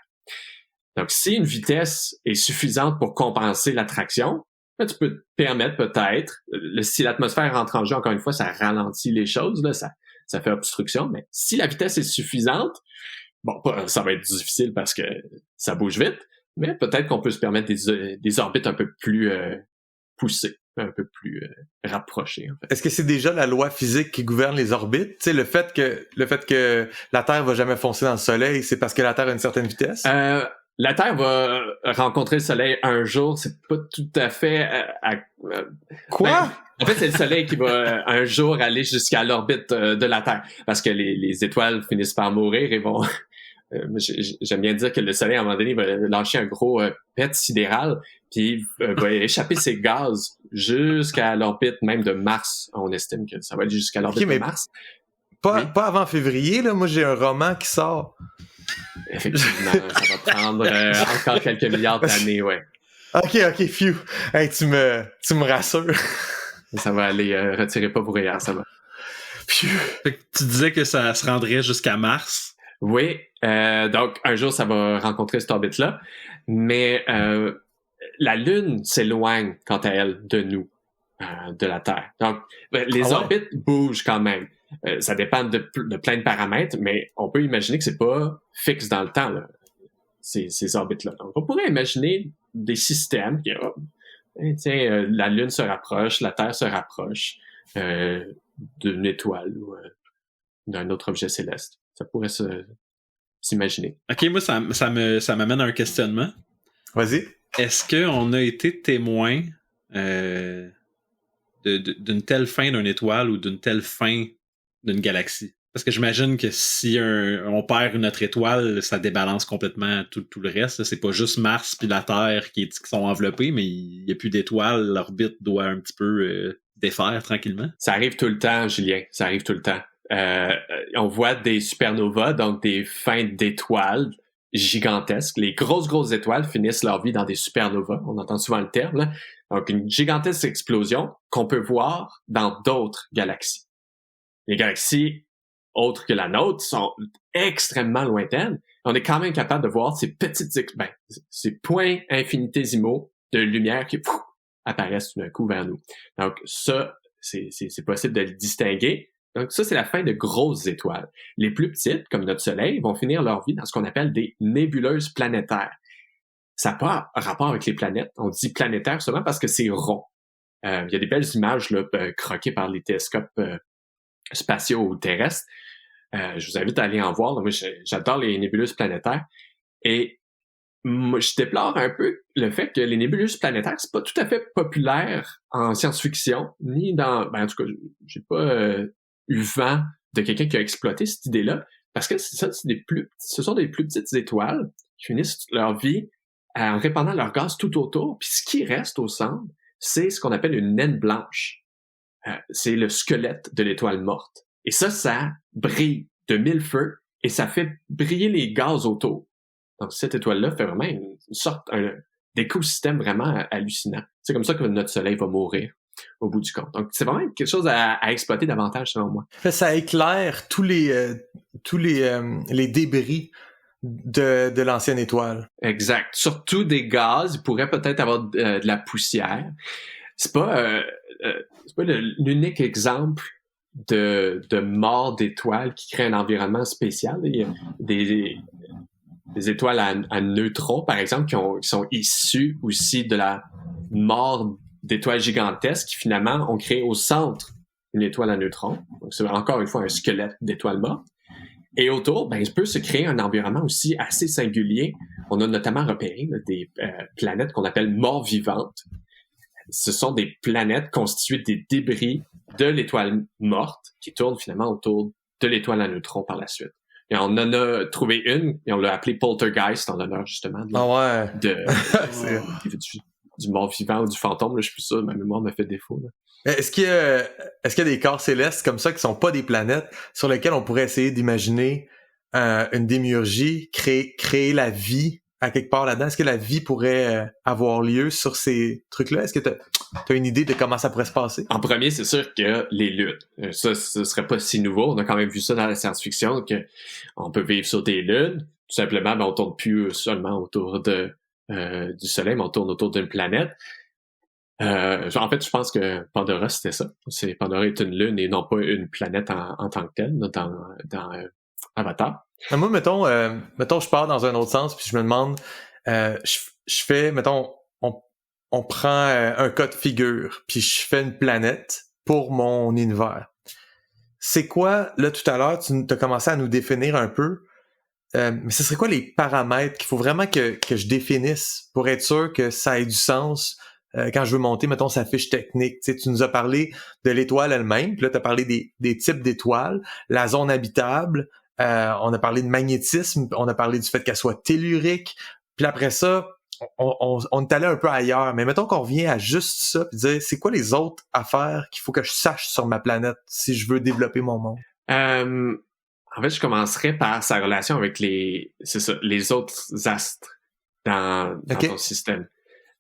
S4: Donc, si une vitesse est suffisante pour compenser l'attraction, tu peux te permettre peut-être, si l'atmosphère rentre en jeu, encore une fois, ça ralentit les choses, là, ça fait obstruction, mais si la vitesse est suffisante, bon, ça va être difficile parce que ça bouge vite, mais peut-être qu'on peut se permettre des orbites un peu plus poussées, un peu plus rapprochées, en fait.
S3: Est-ce que c'est déjà la loi physique qui gouverne les orbites? Tu sais, le fait que la Terre va jamais foncer dans le Soleil, c'est parce que la Terre a une certaine vitesse?
S4: La Terre va rencontrer le Soleil un jour, c'est pas tout à fait...
S3: Quoi?
S4: En fait, c'est le Soleil qui va un jour aller jusqu'à l'orbite de la Terre, parce que les étoiles finissent par mourir et vont... J'aime bien dire que le Soleil, à un moment donné, va lâcher un gros pet sidéral, puis va échapper ses gaz jusqu'à l'orbite même de Mars. On estime que ça va aller jusqu'à l'orbite de Mars.
S3: Pas avant février, là. Moi, j'ai un roman qui sort.
S4: Effectivement, ça va prendre encore quelques milliards d'années, ouais.
S3: OK, phew. Hey, tu me rassures.
S4: Ça va aller, retirez pas vos rayures, ça va.
S2: Fait que tu disais que ça se rendrait jusqu'à Mars.
S4: Oui, donc un jour, ça va rencontrer cette orbite-là, mais la Lune s'éloigne, quant à elle, de nous, de la Terre. Donc, les orbites bougent quand même. Ça dépend de plein de paramètres, mais on peut imaginer que c'est pas fixe dans le temps, là, ces orbites-là. Donc, on pourrait imaginer des systèmes qui, la Lune se rapproche, la Terre se rapproche d'une étoile ou d'un autre objet céleste. Ça pourrait s'imaginer.
S2: Ok, moi, ça m'amène à un questionnement.
S3: Vas-y.
S2: Est-ce qu'on a été témoin d'une telle fin d'une étoile ou d'une telle fin d'une galaxie? Parce que j'imagine que si on perd notre étoile, ça débalance complètement tout le reste. C'est pas juste Mars puis la Terre qui sont enveloppés, mais il n'y a plus d'étoiles. L'orbite doit un petit peu défaire tranquillement.
S4: Ça arrive tout le temps, Julien. Ça arrive tout le temps. On voit des supernovas, donc des fins d'étoiles gigantesques. Les grosses étoiles finissent leur vie dans des supernovas. On entend souvent le terme, là. Donc, une gigantesque explosion qu'on peut voir dans d'autres galaxies. Les galaxies autres que la nôtre sont extrêmement lointaines. On est quand même capable de voir ces ces points infinitésimaux de lumière qui apparaissent tout d'un coup vers nous. Donc, ça, c'est possible de le distinguer. Donc, ça, c'est la fin de grosses étoiles. Les plus petites, comme notre Soleil, vont finir leur vie dans ce qu'on appelle des nébuleuses planétaires. Ça n'a pas rapport avec les planètes. On dit planétaire seulement parce que c'est rond. Il y a des belles images là, croquées par les télescopes spatiaux ou terrestres. Je vous invite à aller en voir. Moi, j'adore les nébuleuses planétaires. Et moi, je déplore un peu le fait que les nébuleuses planétaires, c'est pas tout à fait populaire en science-fiction, ni dans... en tout cas, j'ai pas eu vent de quelqu'un qui a exploité cette idée-là, parce que ce sont des plus petites étoiles qui finissent leur vie en répandant leur gaz tout autour, puis ce qui reste au centre, c'est ce qu'on appelle une naine blanche. C'est le squelette de l'étoile morte. Et ça brille de mille feux, et ça fait briller les gaz autour. Donc, cette étoile-là fait vraiment une sorte d'écosystème vraiment hallucinant. C'est comme ça que notre Soleil va mourir au bout du compte. Donc, c'est vraiment quelque chose à exploiter davantage, selon moi.
S3: Ça éclaire tous les débris de l'ancienne étoile.
S4: Exact. Surtout des gaz. Il pourrait peut-être avoir de la poussière. C'est pas l'unique exemple de mort d'étoiles qui crée un environnement spécial. Il y a des étoiles à neutrons, par exemple, qui sont issues aussi de la mort d'étoiles gigantesques qui, finalement, ont créé au centre une étoile à neutrons. Donc, c'est encore une fois un squelette d'étoile morte. Et autour, il peut se créer un environnement aussi assez singulier. On a notamment repéré des planètes qu'on appelle morts vivantes. Ce sont des planètes constituées des débris de l'étoile morte qui tournent finalement autour de l'étoile à neutrons par la suite. Et on en a trouvé une et on l'a appelée Poltergeist en l'honneur justement du mort-vivant ou du fantôme. Là, je suis plus sûr, ma mémoire me fait défaut. Là.
S3: Est-ce qu'il y a des corps célestes comme ça qui sont pas des planètes sur lesquelles on pourrait essayer d'imaginer une démiurgie, créer la vie à quelque part là-dedans? Est-ce que la vie pourrait avoir lieu sur ces trucs-là? Est-ce que t'as une idée de comment ça pourrait se passer?
S4: En premier, c'est sûr que les lunes. Ça, ce serait pas si nouveau. On a quand même vu ça dans la science-fiction, que on peut vivre sur des lunes. Tout simplement, on tourne plus seulement autour du Soleil, mais on tourne autour d'une planète. En fait, je pense que Pandora, c'était ça. Pandora est une lune et non pas une planète en tant que telle, dans Avatar.
S3: Moi, mettons, je pars dans un autre sens, puis je me demande, je fais, mettons, on prend un cas de figure, puis je fais une planète pour mon univers. C'est quoi, là, tout à l'heure, tu as commencé à nous définir un peu, mais ce serait quoi les paramètres qu'il faut vraiment que je définisse pour être sûr que ça ait du sens quand je veux monter, mettons, sa fiche technique? Tu sais, tu nous as parlé de l'étoile elle-même, puis là, tu as parlé des types d'étoiles, la zone habitable, on a parlé de magnétisme, on a parlé du fait qu'elle soit tellurique, puis après ça, on est allé un peu ailleurs, mais mettons qu'on revient à juste ça, puis dire, c'est quoi les autres affaires qu'il faut que je sache sur ma planète si je veux développer mon monde?
S4: En fait, je commencerais par sa relation avec les autres astres dans ton système.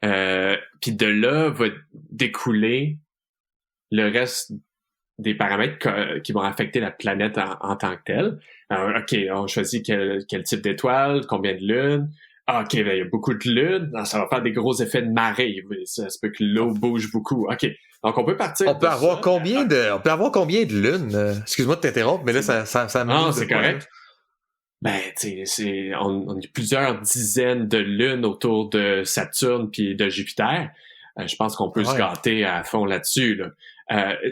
S4: Puis de là va découler le reste des paramètres qui vont affecter la planète en tant que telle. Alors, OK, on choisit quel type d'étoile, combien de lunes. Ah, OK, ben, il y a beaucoup de lunes. Non, ça va faire des gros effets de marée. Ça se peut que l'eau bouge beaucoup. OK. Donc, on peut partir.
S3: On peut avoir combien de lunes? Excuse-moi de t'interrompre, mais là, ça me.
S4: Non, c'est correct. Ben, tu sais, on a plusieurs dizaines de lunes autour de Saturne puis de Jupiter. Je pense qu'on peut se gâter à fond là-dessus, là.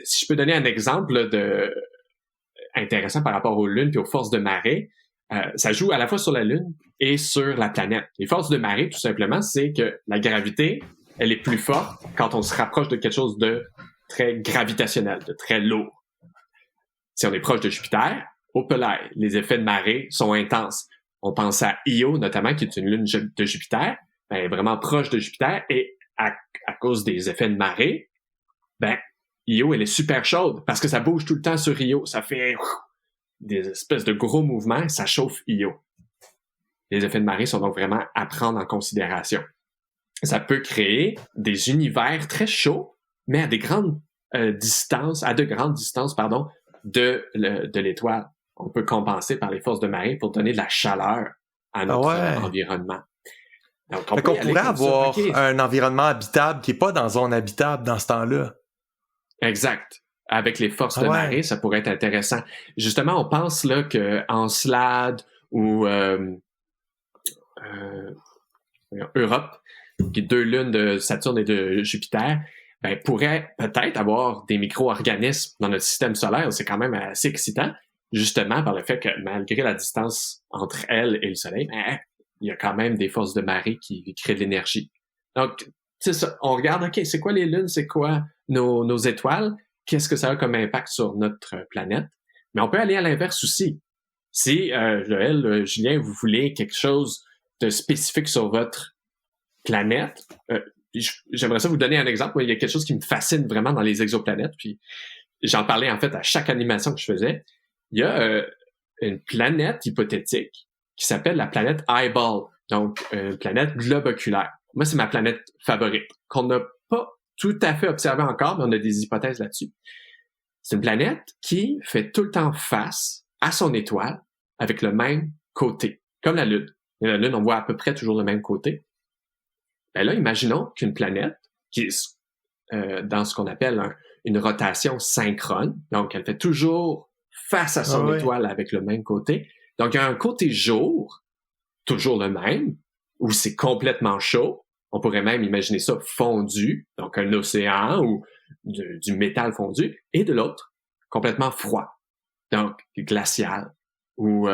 S4: Si je peux donner un exemple là, intéressant par rapport aux lunes puis aux forces de marée, ça joue à la fois sur la Lune et sur la planète. Les forces de marée, tout simplement, c'est que la gravité, elle est plus forte quand on se rapproche de quelque chose de très gravitationnel, de très lourd. Si on est proche de Jupiter, au pelaye, les effets de marée sont intenses. On pense à Io, notamment, qui est une lune de Jupiter, ben, vraiment proche de Jupiter, et à cause des effets de marée, ben, Io, elle est super chaude, parce que ça bouge tout le temps sur Io. Ça fait des espèces de gros mouvements, ça chauffe Io. Les effets de marée sont donc vraiment à prendre en considération. Ça peut créer des univers très chauds, mais à de grandes distances, de l'étoile. On peut compenser par les forces de marée pour donner de la chaleur à notre environnement. Donc, on
S3: pourrait avoir un environnement habitable qui n'est pas dans zone habitable dans ce temps-là.
S4: Exact. Avec les forces de marée, ça pourrait être intéressant. Justement, on pense là que Encelade ou Europe, qui est 2 lunes de Saturne et de Jupiter, ben, pourrait peut-être avoir des micro-organismes dans notre système solaire. C'est quand même assez excitant, justement par le fait que malgré la distance entre elles et le Soleil, ben, il y a quand même des forces de marée qui créent de l'énergie. Donc, c'est ça. On regarde, OK, c'est quoi les lunes? C'est quoi nos étoiles? Qu'est-ce que ça a comme impact sur notre planète? Mais on peut aller à l'inverse aussi. Si, Joël, Julien, vous voulez quelque chose de spécifique sur votre planète, j'aimerais ça vous donner un exemple. Il y a quelque chose qui me fascine vraiment dans les exoplanètes, puis j'en parlais en fait à chaque animation que je faisais. Il y a une planète hypothétique qui s'appelle la planète Eyeball, donc une planète globe oculaire. Moi, c'est ma planète favorite, qu'on n'a pas tout à fait observée encore, mais on a des hypothèses là-dessus. C'est une planète qui fait tout le temps face à son étoile avec le même côté, comme la Lune. Et la Lune, on voit à peu près toujours le même côté. Ben là, imaginons qu'une planète qui est dans ce qu'on appelle une rotation synchrone, donc elle fait toujours face à son étoile avec le même côté. Donc, il y a un côté jour, toujours le même, où c'est complètement chaud. On pourrait même imaginer ça fondu, donc un océan ou du métal fondu, et de l'autre, complètement froid, donc glacial, où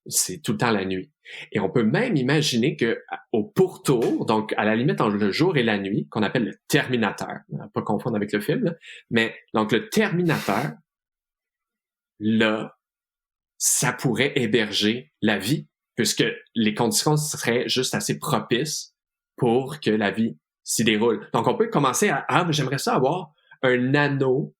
S4: c'est tout le temps la nuit. Et on peut même imaginer que au pourtour, donc à la limite entre le jour et la nuit, qu'on appelle le Terminateur, pas confondre avec le film, là, mais donc le Terminateur, là, ça pourrait héberger la vie, puisque les conditions seraient juste assez propices pour que la vie s'y déroule. Donc, on peut commencer mais j'aimerais ça avoir un anneau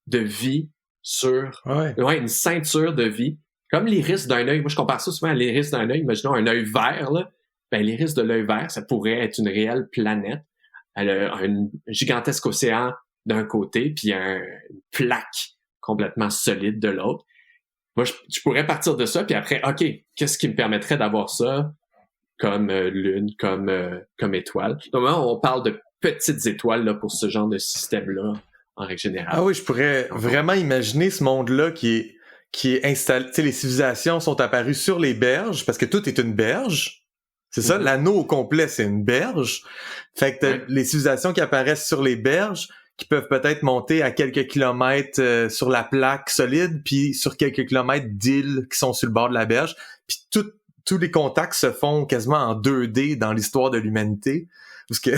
S4: de vie sur une ceinture de vie, comme l'iris d'un œil. Moi, je compare ça souvent à l'iris d'un œil. Imaginons un œil vert, là. Ben, l'iris de l'œil vert, ça pourrait être une réelle planète. Elle a un gigantesque océan d'un côté, puis une plaque complètement solide de l'autre. Moi, je pourrais partir de ça, puis après, OK, qu'est-ce qui me permettrait d'avoir ça comme lune, comme étoile? Donc, on parle de petites étoiles là, pour ce genre de système-là, en règle générale.
S3: Ah oui, je pourrais vraiment imaginer ce monde-là qui est installé. Tu sais, les civilisations sont apparues sur les berges, parce que tout est une berge. C'est ça, l'anneau au complet, c'est une berge. Fait que les civilisations qui apparaissent sur les berges, qui peuvent peut-être monter à quelques kilomètres sur la plaque solide, puis sur quelques kilomètres d'îles qui sont sur le bord de la berge. Puis tous les contacts se font quasiment en 2D dans l'histoire de l'humanité. Parce que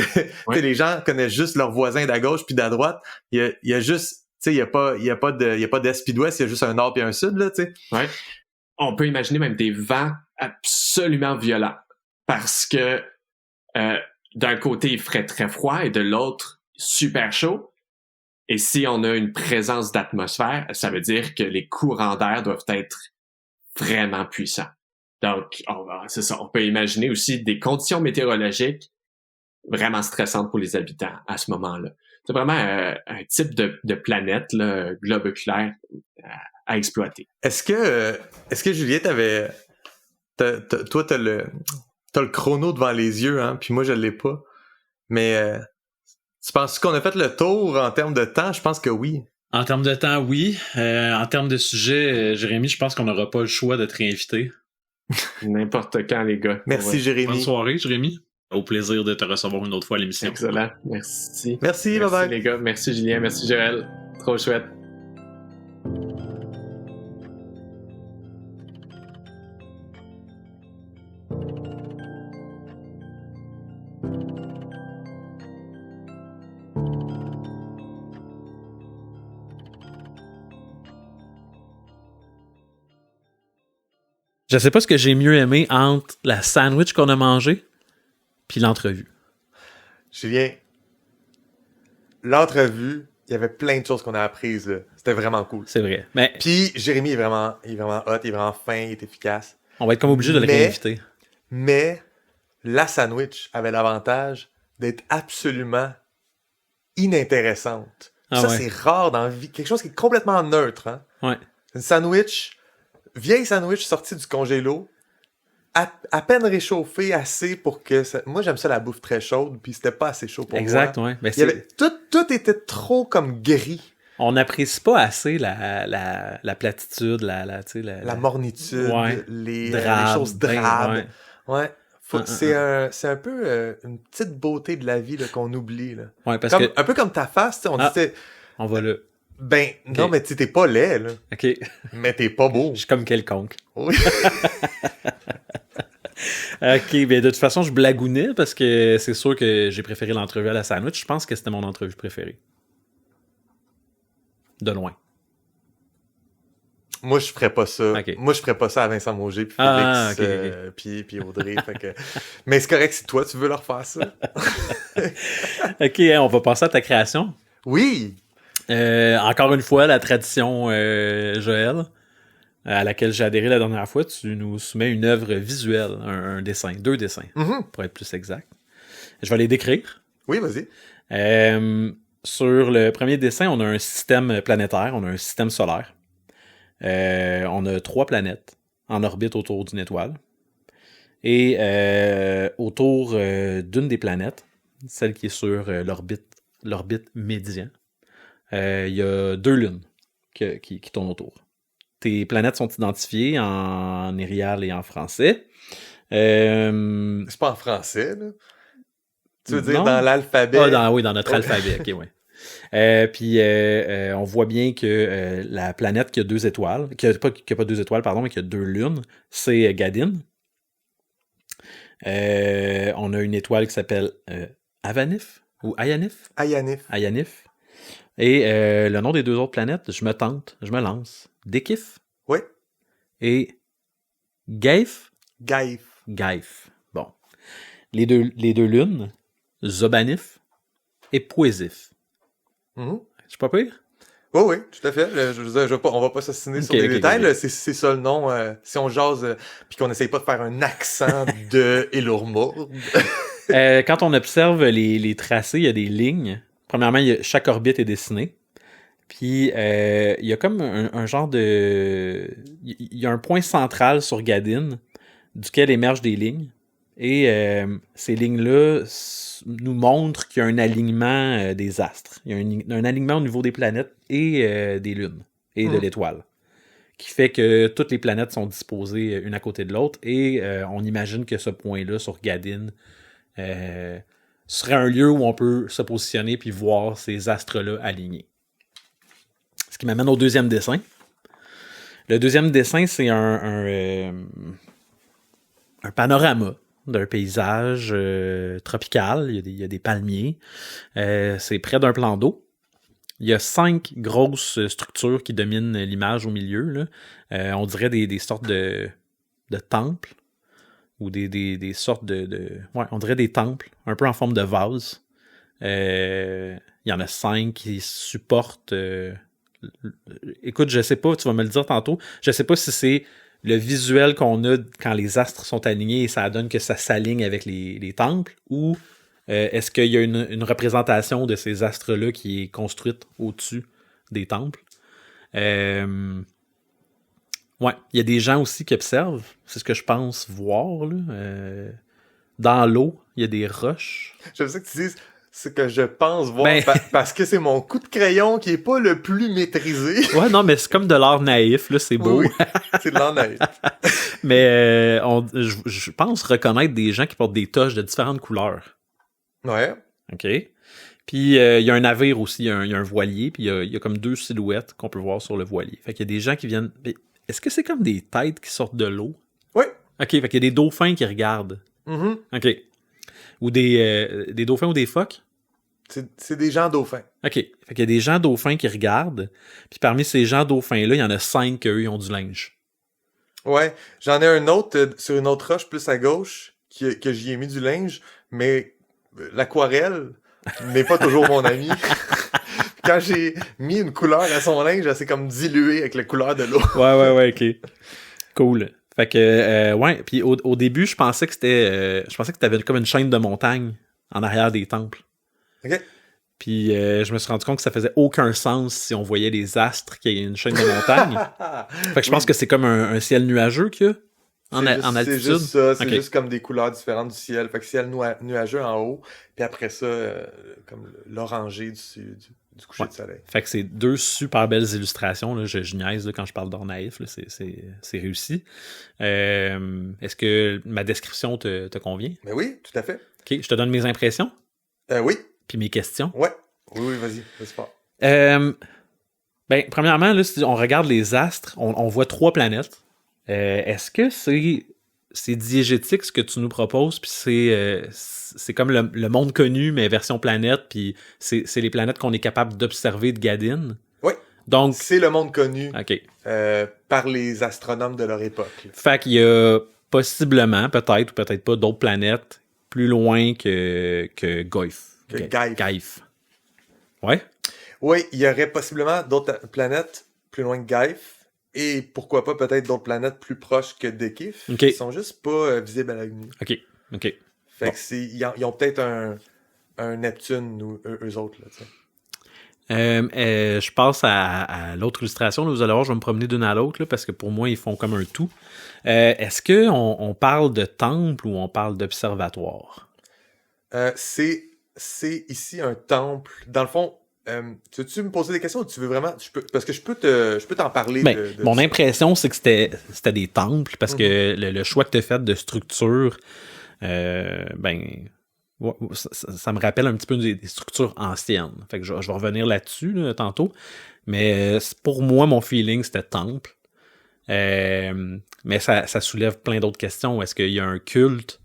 S3: les gens connaissent juste leurs voisins d'à gauche puis d'à droite. Il y a juste, tu sais, il y a pas d'est puis d'ouest, il y a juste un nord puis un sud, là, tu sais.
S4: Ouais. On peut imaginer même des vents absolument violents. Parce que d'un côté, il ferait très froid et de l'autre, super chaud. Et si on a une présence d'atmosphère, ça veut dire que les courants d'air doivent être vraiment puissants. Donc, c'est ça. On peut imaginer aussi des conditions météorologiques vraiment stressantes pour les habitants à ce moment-là. c'est vraiment un type de planète, là, globe oculaire à exploiter.
S3: Est-ce que Julien, toi, t'as le chrono devant les yeux, hein, puis moi, je l'ai pas. Mais tu penses qu'on a fait le tour en termes de temps? Je pense que oui.
S2: En termes de temps, oui. En termes de sujet, Jérémy, je pense qu'on n'aura pas le choix de te réinviter.
S4: N'importe quand, les gars.
S3: Merci,
S4: Ouais.
S3: Jérémy.
S2: Bonne soirée, Jérémy. Au plaisir de te recevoir une autre fois à l'émission.
S4: Excellent. Merci.
S3: Merci, bye-bye.
S4: les gars. Merci, Julien. Merci, Joël. Trop chouette.
S2: Je sais pas ce que j'ai mieux aimé entre la sandwich qu'on a mangé puis l'entrevue.
S3: Julien, l'entrevue, il y avait plein de choses qu'on a apprises, là. C'était vraiment cool.
S2: C'est vrai. Mais
S3: Puis Jérémy est vraiment hot, il est vraiment fin, il est efficace.
S2: on va être comme obligé de le
S3: Mais-
S2: réinviter.
S3: Mais la sandwich avait l'avantage d'être absolument inintéressante.
S2: Ah
S3: Ça,
S2: ouais.
S3: c'est rare dans la vie. Quelque chose qui est complètement neutre. Hein?
S2: Ouais.
S3: Une sandwich, vieille sandwich sortie du congélo, à peine réchauffée assez pour que... Moi, j'aime ça la bouffe très chaude, puis c'était pas assez chaud pour
S2: Exact,
S3: moi.
S2: ouais. Ben,
S3: Il y avait... tout était trop comme gris.
S2: on n'apprécie pas assez la platitude, tu sais,
S3: La mornitude,
S2: Ouais.
S3: les
S2: drabe,
S3: choses drabes.
S2: ouais.
S3: Ouais. C'est un peu une petite beauté de la vie là, qu'on oublie. Là.
S2: Ouais, parce
S3: Comme,
S2: que
S3: un peu comme ta face, tu sais, on
S2: Ah.
S3: disait,
S2: on va là.
S3: ben non,
S2: Ok.
S3: mais tu sais, t'es pas laid, là,
S2: OK.
S3: mais t'es pas beau.
S2: Je suis comme quelconque.
S3: Oui.
S2: OK, ben de toute façon, je blagounais parce que c'est sûr que j'ai préféré l'entrevue à la sandwich. Je pense que c'était mon entrevue préférée. De loin.
S3: Moi, je ferais pas ça.
S2: Ok.
S3: Moi, je ferais pas ça à Vincent Mauger, puis
S2: Ah,
S3: Félix,
S2: ok.
S3: puis Audrey. Fait que... Mais c'est correct si toi, tu veux leur faire ça.
S2: OK, hein, on va passer à ta création.
S3: Oui!
S2: Encore une fois, la tradition Joël, à laquelle j'ai adhéré la dernière fois, tu nous soumets une œuvre visuelle, un dessin, 2 dessins,
S3: Mhm.
S2: pour être plus exact. Je vais les décrire.
S3: Oui, vas-y.
S2: Sur le premier dessin, on a un système planétaire, on a un système solaire. On a 3 planètes en orbite autour d'une étoile. Et autour d'une des planètes, celle qui est sur l'orbite médian, il y a 2 lunes qui tournent autour. Tes planètes sont identifiées en érial et en français.
S3: C'est pas en français, là. Tu veux dire
S2: Non.
S3: dans l'alphabet?
S2: Oui, dans notre alphabet, ok, ouais. Puis on voit bien que la planète qui a 2 étoiles, qui a pas 2 étoiles, pardon, mais qui a 2 lunes, c'est Gadin. On a une étoile qui s'appelle Avanif ou Ayanif.
S3: Ayanif.
S2: Et le nom des 2 autres planètes, je me lance. Dekif
S3: Oui.
S2: et Gaif.
S3: Gaïf.
S2: Bon. Les deux lunes, Zobanif et Poésif.
S3: Mhm.
S2: Je suis pas pire?
S3: Oui, tout à fait. On va pas s'assassiner sur des détails. Là. C'est ça le nom. Si on jase, puis qu'on essaye pas de faire un accent de Elormourde.
S2: Quand on observe les tracés, il y a des lignes. Premièrement, chaque orbite est dessinée. Puis, il y a comme un genre de... Il y a un point central sur Gadin, duquel émergent des lignes. Et ces lignes-là nous montrent qu'il y a un alignement des astres. Il y a un alignement au niveau des planètes et des lunes et de l'étoile. Qui fait que toutes les planètes sont disposées une à côté de l'autre. Et on imagine que ce point-là sur Gadin serait un lieu où on peut se positionner puis voir ces astres-là alignés. Ce qui m'amène au deuxième dessin. Le deuxième dessin, c'est un panorama d'un paysage tropical. Il y a des palmiers. C'est près d'un plan d'eau. Il y a 5 grosses structures qui dominent l'image au milieu, là. On dirait des sortes de temples ou des sortes ouais, on dirait des temples, un peu en forme de vase. Il y en a 5 qui supportent... Écoute, je sais pas, tu vas me le dire tantôt, je sais pas si c'est le visuel qu'on a quand les astres sont alignés et ça donne que ça s'aligne avec les temples, ou Est-ce qu'il y a une représentation de ces astres-là qui est construite au-dessus des temples? Ouais, il y a des gens aussi qui observent. C'est ce que je pense voir, là. Dans l'eau, il y a des roches.
S3: J'aime ça que tu dises ce que je pense voir,
S2: Ben-
S3: parce que c'est mon coup de crayon qui est pas le plus maîtrisé.
S2: Ouais, non, mais c'est comme de l'art naïf, là, c'est beau.
S3: Oui, c'est de l'en naïf.
S2: Mais je pense reconnaître des gens qui portent des toches de différentes couleurs.
S3: Ouais.
S2: OK? Puis il y a un navire aussi, il y a un voilier, puis il y a comme 2 silhouettes qu'on peut voir sur le voilier. Fait qu'il y a des gens qui viennent... Mais est-ce que c'est comme des têtes qui sortent de l'eau?
S3: Oui.
S2: OK, fait qu'il y a des dauphins qui regardent.
S3: Mhm.
S2: OK. Ou des dauphins ou des phoques?
S3: C'est des gens dauphins.
S2: OK. Fait qu'il y a des gens dauphins qui regardent, puis parmi ces gens dauphins-là, il y en a 5 qu'eux, ils ont du linge.
S3: Ouais. J'en ai un autre sur une autre roche plus à gauche que j'y ai mis du linge, mais l'aquarelle n'est pas toujours mon ami. Quand j'ai mis une couleur à son linge, elle s'est comme diluée avec la couleur de l'eau.
S2: Ouais, OK. Cool. Fait que, ouais, puis au début, je pensais que t'avais comme une chaîne de montagne en arrière des temples.
S3: OK.
S2: Puis je me suis rendu compte que ça faisait aucun sens si on voyait les astres qu'il y a une chaîne de montagne. Fait que je pense que c'est comme un ciel nuageux qu'il y a en altitude.
S3: C'est juste ça, c'est
S2: Ok.
S3: juste comme des couleurs différentes du ciel. Fait que ciel nuageux en haut, puis après ça, comme l'orangé du coucher
S2: Ouais.
S3: de soleil.
S2: Fait que c'est 2 super belles illustrations. Là. Je niaise là, quand je parle d'or naïf. Là. C'est réussi. Est-ce que ma description te convient?
S3: Mais oui, tout à fait.
S2: OK, je te donne mes impressions
S3: Oui,
S2: puis mes questions.
S3: ouais. Oui, vas-y fort.
S2: Ben, premièrement, là, si on regarde les astres, on voit 3 planètes. Est-ce que c'est diégétique ce que tu nous proposes, puis c'est comme le monde connu, mais version planète, puis c'est les planètes qu'on est capable d'observer de Gadin?
S3: Oui.
S2: Donc,
S3: C'est le monde connu
S2: OK.
S3: par les astronomes de leur époque. Là.
S2: Fait qu'il y a possiblement, peut-être ou peut-être pas, d'autres planètes plus loin que Goyf.
S3: Que Gaïf.
S2: Gaïf. Ouais?
S3: Oui, il y aurait possiblement d'autres planètes plus loin que Gaïf, et pourquoi pas peut-être d'autres planètes plus proches que Dekif,
S2: Ok.
S3: qui sont juste pas visibles à l'œil nu.
S2: OK.
S3: Fait
S2: Bon.
S3: que ils ont peut-être un Neptune, ou eux autres, là, tu sais.
S2: Je passe à l'autre illustration. Là, vous allez voir, je vais me promener d'une à l'autre là, parce que pour moi, ils font comme un tout. Est-ce qu'on parle de temple ou on parle d'observatoire?
S3: C'est ici un temple. Dans le fond, tu veux-tu me poser des questions ou tu veux vraiment... parce que je peux t'en parler.
S2: Ben,
S3: de
S2: mon
S3: ça.
S2: impression, c'est que c'était des temples parce que le choix que tu as fait de structure, ben, ouais, ça me rappelle un petit peu des structures anciennes. Fait que je vais revenir là-dessus là, tantôt. Mais pour moi, mon feeling, c'était temple. Mais ça soulève plein d'autres questions. Est-ce qu'il y a un culte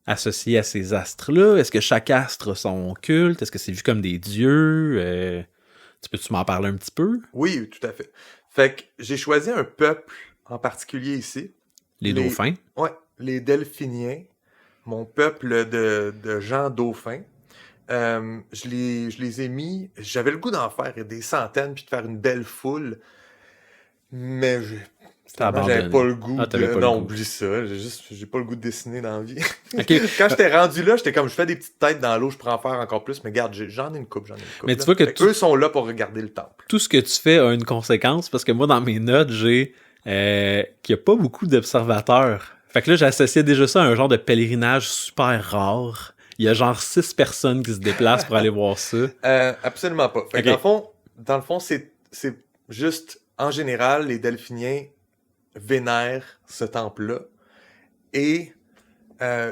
S2: associé à ces astres-là? Est-ce que chaque astre a son culte? Est-ce que c'est vu comme des dieux? Peux-tu m'en parler un petit peu?
S3: Oui, tout à fait. Fait que j'ai choisi un peuple en particulier ici.
S2: Les dauphins?
S3: Ouais, les Delphiniens. Mon peuple de gens dauphins. Je les ai mis... J'avais le goût d'en faire des centaines puis de faire une belle foule. Mais
S2: T'as abandonné.
S3: j'avais pas le goût
S2: t'avais pas le
S3: non,
S2: goût.
S3: oublie ça. J'ai pas le goût de dessiner dans la vie.
S2: OK.
S3: Quand j'étais rendu là, j'étais comme, je fais des petites têtes dans l'eau, je pourrais en faire encore plus. Mais regarde, j'en ai une coupe.
S2: Mais tu
S3: là.
S2: vois que
S3: Fait eux sont là pour regarder le temple.
S2: Tout ce que tu fais a une conséquence parce que moi, dans mes notes, j'ai qu'il n'y a pas beaucoup d'observateurs. Fait que là, j'associais déjà ça à un genre de pèlerinage super rare. Il y a genre 6 personnes qui se déplacent pour aller voir ça.
S3: Absolument pas. Fait que
S2: Ok.
S3: dans le fond, c'est juste, en général, les Delphiniens vénèrent ce temple-là. Et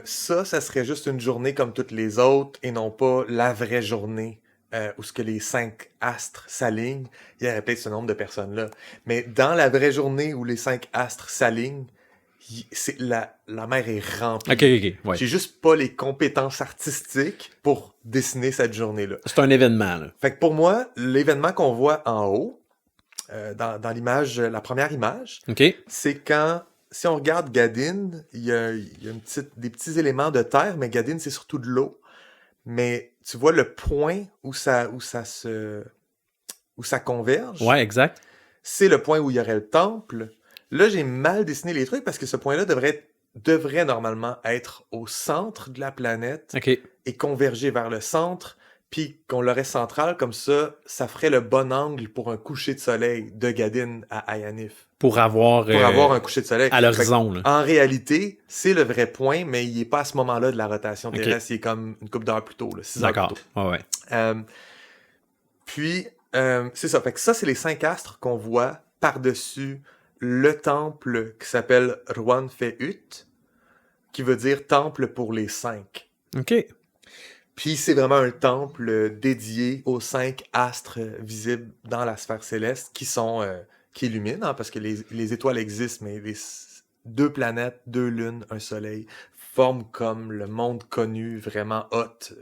S3: ça serait juste une journée comme toutes les autres et non pas la vraie journée où ce que les 5 astres s'alignent. Il y aurait peut-être ce nombre de personnes-là. Mais dans la vraie journée où les 5 astres s'alignent, la mer est remplie.
S2: OK. Ouais.
S3: J'ai juste pas les compétences artistiques pour dessiner cette journée-là.
S2: C'est un événement, là.
S3: Fait que pour moi, l'événement qu'on voit en haut, dans l'image, la première image,
S2: OK.
S3: c'est quand, si on regarde Gadin, il y a des petits éléments de terre, mais Gadin, c'est surtout de l'eau. Mais tu vois le point où ça converge.
S2: Ouais, exact.
S3: C'est le point où il y aurait le temple. Là, j'ai mal dessiné les trucs parce que ce point-là devrait être devrait normalement être au centre de la planète
S2: OK.
S3: et converger vers le centre, puis qu'on l'aurait central, comme ça ferait le bon angle pour un coucher de soleil de Gadin à Ayanif.
S2: Pour avoir
S3: Un coucher de soleil.
S2: à l'horizon. Là.
S3: En réalité, c'est le vrai point, mais il est pas à ce moment-là de la rotation
S2: Ok.
S3: terrestre, il est comme une couple d'heures plus tôt, là, 6 heures plus
S2: D'accord.
S3: tôt.
S2: Ouais.
S3: Puis, c'est ça. Fait que ça, c'est les 5 astres qu'on voit par-dessus le temple qui s'appelle Ruan Feut, qui veut dire temple pour les 5.
S2: OK.
S3: Puis c'est vraiment un temple dédié aux 5 astres visibles dans la sphère céleste qui illuminent, hein, parce que les étoiles existent, mais les 2 planètes, 2 lunes, un soleil forment comme le monde connu, vraiment hot.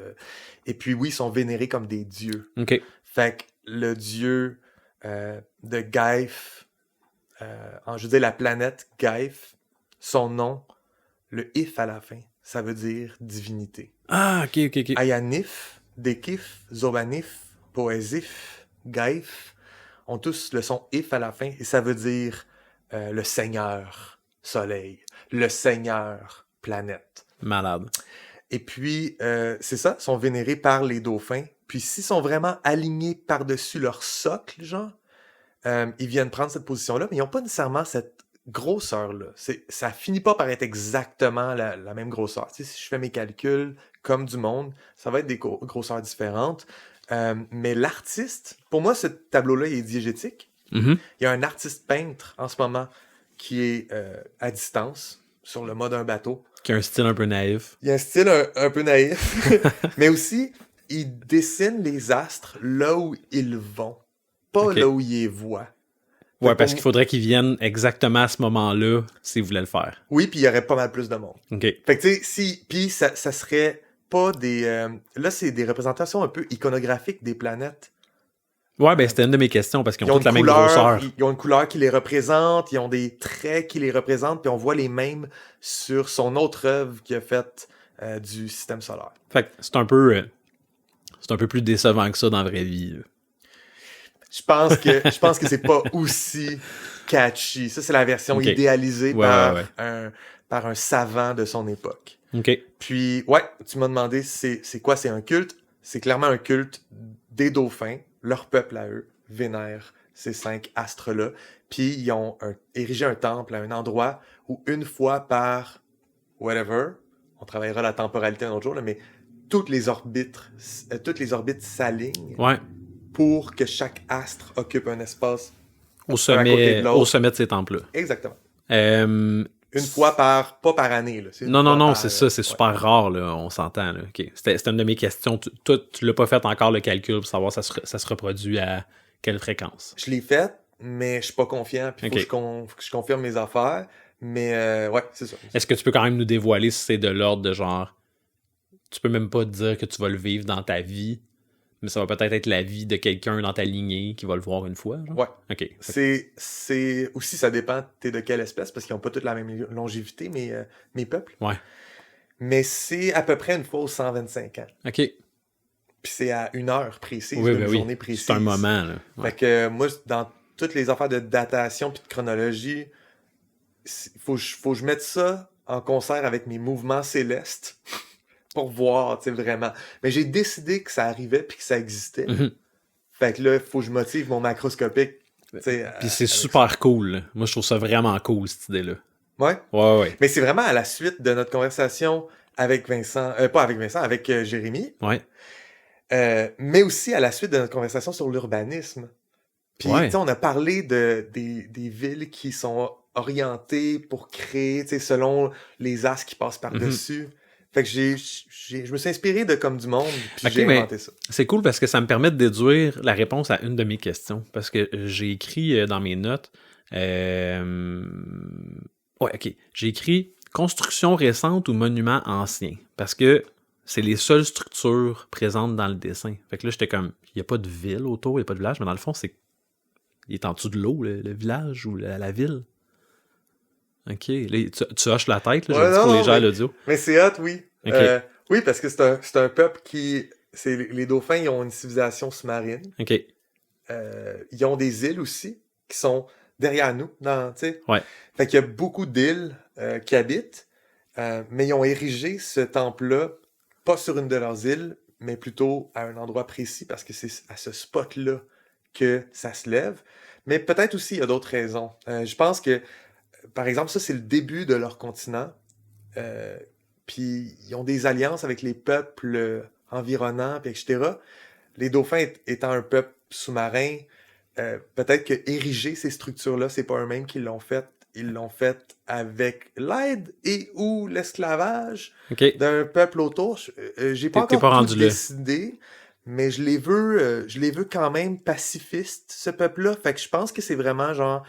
S3: Et puis oui, ils sont vénérés comme des dieux.
S2: OK.
S3: Fait que le dieu de Gaïf, je veux dire la planète Gaïf, son nom, le if à la fin, ça veut dire divinité.
S2: Ah, OK.
S3: Ayanif, Dekif, Zobanif, Poésif, Gaïf ont tous le son if à la fin et ça veut dire le Seigneur Soleil, le Seigneur Planète.
S2: Malade.
S3: Et puis, c'est ça, sont vénérés par les dauphins. Puis s'ils sont vraiment alignés par-dessus leur socle, genre, ils viennent prendre cette position-là, mais ils n'ont pas nécessairement cette grosseur-là. Ça finit pas par être exactement la même grosseur. Tu sais, si je fais mes calculs comme du monde, ça va être des grosseurs différentes. Mais l'artiste, pour moi, ce tableau-là il est diégétique.
S2: Mhm.
S3: Il y a un artiste peintre en ce moment qui est à distance, sur le mât d'un bateau.
S2: Qui a un style un peu naïf.
S3: Il y a un style un peu naïf, mais aussi, il dessine les astres là où ils vont, pas
S2: Ok.
S3: là où ils les voient.
S2: Ouais,
S3: Fait
S2: parce
S3: pour-
S2: qu'il faudrait qu'ils viennent exactement à ce moment-là s'ils voulaient le faire.
S3: Oui, puis il y aurait pas mal plus de monde.
S2: OK.
S3: Fait que tu sais, puis ça serait pas des... là, c'est des représentations un peu iconographiques des planètes.
S2: Ouais, ben c'était une de mes questions parce qu'ils
S3: Ils
S2: ont
S3: ont
S2: toutes la
S3: une
S2: même
S3: couleur,
S2: grosseur.
S3: ils ont une couleur qui les représente, ils ont des traits qui les représentent, puis on voit les mêmes sur son autre œuvre qu'il a faite du système solaire.
S2: Fait que c'est un peu plus décevant que ça dans la vraie vie. Là.
S3: Je pense que c'est pas aussi catchy. Ça, c'est la version
S2: Ok.
S3: idéalisée
S2: Ouais,
S3: par,
S2: ouais.
S3: par un savant de son époque.
S2: OK.
S3: Puis, ouais, tu m'as demandé c'est quoi? C'est un culte? C'est clairement un culte des dauphins. Leur peuple à eux vénère ces 5 astres-là. Puis, ils ont érigé un temple à un endroit où une fois par whatever, on travaillera la temporalité un autre jour, là, mais toutes les orbites s'alignent
S2: Ouais.
S3: pour que chaque astre occupe un espace.
S2: Au
S3: à côté de
S2: sommet,
S3: l'autre.
S2: au sommet de ces temples-là.
S3: Exactement.
S2: Une
S3: fois pas par année. Là. C'est une
S2: Non,
S3: fois par-
S2: c'est ça, c'est
S3: ouais.
S2: super rare, là, on s'entend. Là. OK. C'était une de mes questions. Toi, tu l'as pas fait encore le calcul pour savoir ça se reproduit à quelle fréquence.
S3: Je l'ai fait, mais je suis pas confiant. Puis
S2: Ok.
S3: faut que je confirme mes affaires. Mais ouais, c'est ça.
S2: Est-ce que tu peux quand même nous dévoiler si c'est de l'ordre de genre... Tu peux même pas te dire que tu vas le vivre dans ta vie, mais ça va peut-être être la vie de quelqu'un dans ta lignée qui va le voir une fois, genre?
S3: Ouais.
S2: OK.
S3: C'est aussi, ça dépend t'es de quelle espèce, parce qu'ils ont pas toutes la même longévité, mes peuples.
S2: Ouais.
S3: Mais c'est à peu près une fois aux 125 ans.
S2: OK.
S3: Puis c'est à une heure précise,
S2: Oui,
S3: une
S2: ben
S3: journée
S2: oui.
S3: précise.
S2: C'est un moment, là. Ouais.
S3: Fait que moi, dans toutes les affaires de datation puis de chronologie, faut que je mette ça en concert avec mes mouvements célestes pour voir, tu sais, vraiment. Mais j'ai décidé que ça arrivait puis que ça existait.
S2: Mhm.
S3: Fait que là, il faut que je motive mon macroscopique, tu sais.
S2: Puis c'est
S3: avec
S2: super cool, là. Moi, je trouve ça vraiment cool, cette idée-là.
S3: ça. Ouais.
S2: Ouais.
S3: Mais c'est vraiment à la suite de notre conversation avec Vincent, pas avec Vincent, avec Jérémy,
S2: Ouais.
S3: mais aussi à la suite de notre conversation sur l'urbanisme. Puis,
S2: Ouais.
S3: tu sais, on a parlé des villes qui sont orientées pour créer, tu sais, selon les astres qui passent par-dessus. Fait que je me suis inspiré de comme du monde, puis
S2: Ok,
S3: j'ai
S2: mais-
S3: inventé ça.
S2: C'est cool parce que ça me permet de déduire la réponse à une de mes questions. Parce que j'ai écrit dans mes notes... Ouais, OK. J'ai écrit « Construction récente ou monument ancien ». Parce que c'est les seules structures présentes dans le dessin. Fait que là, j'étais comme... Il n'y a pas de ville autour, il n'y a pas de village, mais dans le fond, c'est... Il est en dessous de l'eau, le village ou la ville. OK. Là, tu hoches la tête, là,
S3: Ouais,
S2: je le dis pour
S3: non,
S2: les gens à
S3: mais-
S2: l'audio.
S3: Mais c'est hot, oui.
S2: Ok.
S3: Oui, parce que c'est un peuple qui... Les dauphins, ils ont une civilisation sous-marine.
S2: OK.
S3: Ils ont des îles aussi, qui sont derrière nous, tu sais.
S2: Ouais.
S3: Fait qu'il y a beaucoup d'îles qui habitent. Mais ils ont érigé ce temple-là, pas sur une de leurs îles, mais plutôt à un endroit précis, parce que c'est à ce spot-là que ça se lève. Mais peut-être aussi, il y a d'autres raisons. Je pense que, par exemple, ça, c'est le début de leur continent. Puis ils ont des alliances avec les peuples environnants, puis etc. Les dauphins étant un peuple sous-marin, peut-être que ériger ces structures-là, c'est pas eux-mêmes qui l'ont fait. Ils l'ont fait avec l'aide et ou l'esclavage d'un peuple autour. J'ai pas encore tout décidé, mais je les veux quand même pacifistes, ce peuple-là. Fait que je pense que c'est vraiment genre...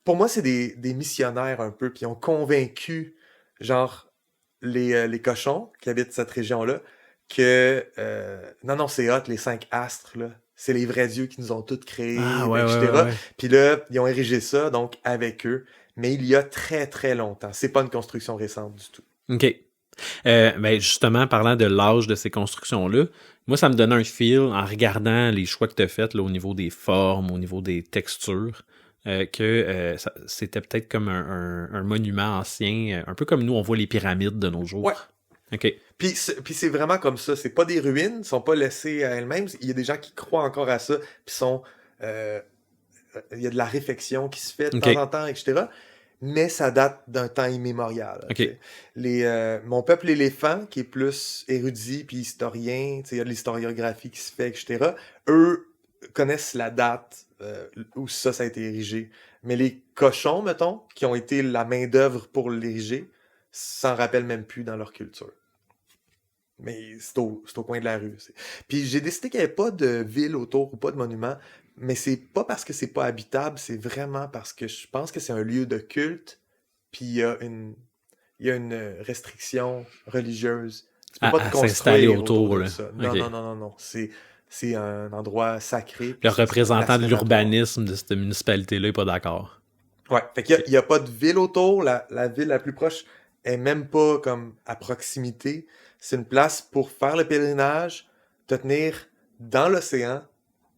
S3: Pour moi, c'est des missionnaires un peu, puis ils ont convaincu, genre, les cochons qui habitent cette région-là, que... non, c'est hot, les 5 astres, là. C'est les vrais dieux qui nous ont tous créés, etc. Ouais. Puis là, ils ont érigé ça, donc, avec eux. Mais il y a très, très longtemps. C'est pas une construction récente du tout.
S2: OK. Ben justement, parlant de l'âge de ces constructions-là, moi, ça me donne un feel, en regardant les choix que tu as faits là, au niveau des formes, au niveau des textures, que c'était peut-être comme un monument ancien, un peu comme nous, on voit les pyramides de nos jours.
S3: Ouais.
S2: OK.
S3: Puis c'est vraiment comme ça. C'est pas des ruines, ils sont pas laissées à elles-mêmes. Il y a des gens qui croient encore à ça, puis sont... il y a de la réflexion qui se fait de temps en temps, etc. Mais ça date d'un temps immémorial.
S2: Okay.
S3: Mon peuple éléphant, qui est plus érudit puis historien, il y a de l'historiographie qui se fait, etc. Eux connaissent la date où ça a été érigé. Mais les cochons, mettons, qui ont été la main-d'œuvre pour l'ériger, s'en rappellent même plus dans leur culture. Mais c'est au coin de la rue. Puis j'ai décidé qu'il n'y avait pas de ville autour ou pas de monument, mais c'est pas parce que c'est pas habitable, c'est vraiment parce que je pense que c'est un lieu de culte, puis il y a une restriction religieuse. Tu peux pas te construire autour de ça. Non, okay. Non. C'est un endroit sacré.
S2: Le représentant de l'urbanisme de cette municipalité-là n'est pas d'accord.
S3: Ouais, fait qu'il y a pas de ville autour. La ville la plus proche est même pas comme à proximité. C'est une place pour faire le pèlerinage, te tenir dans l'océan.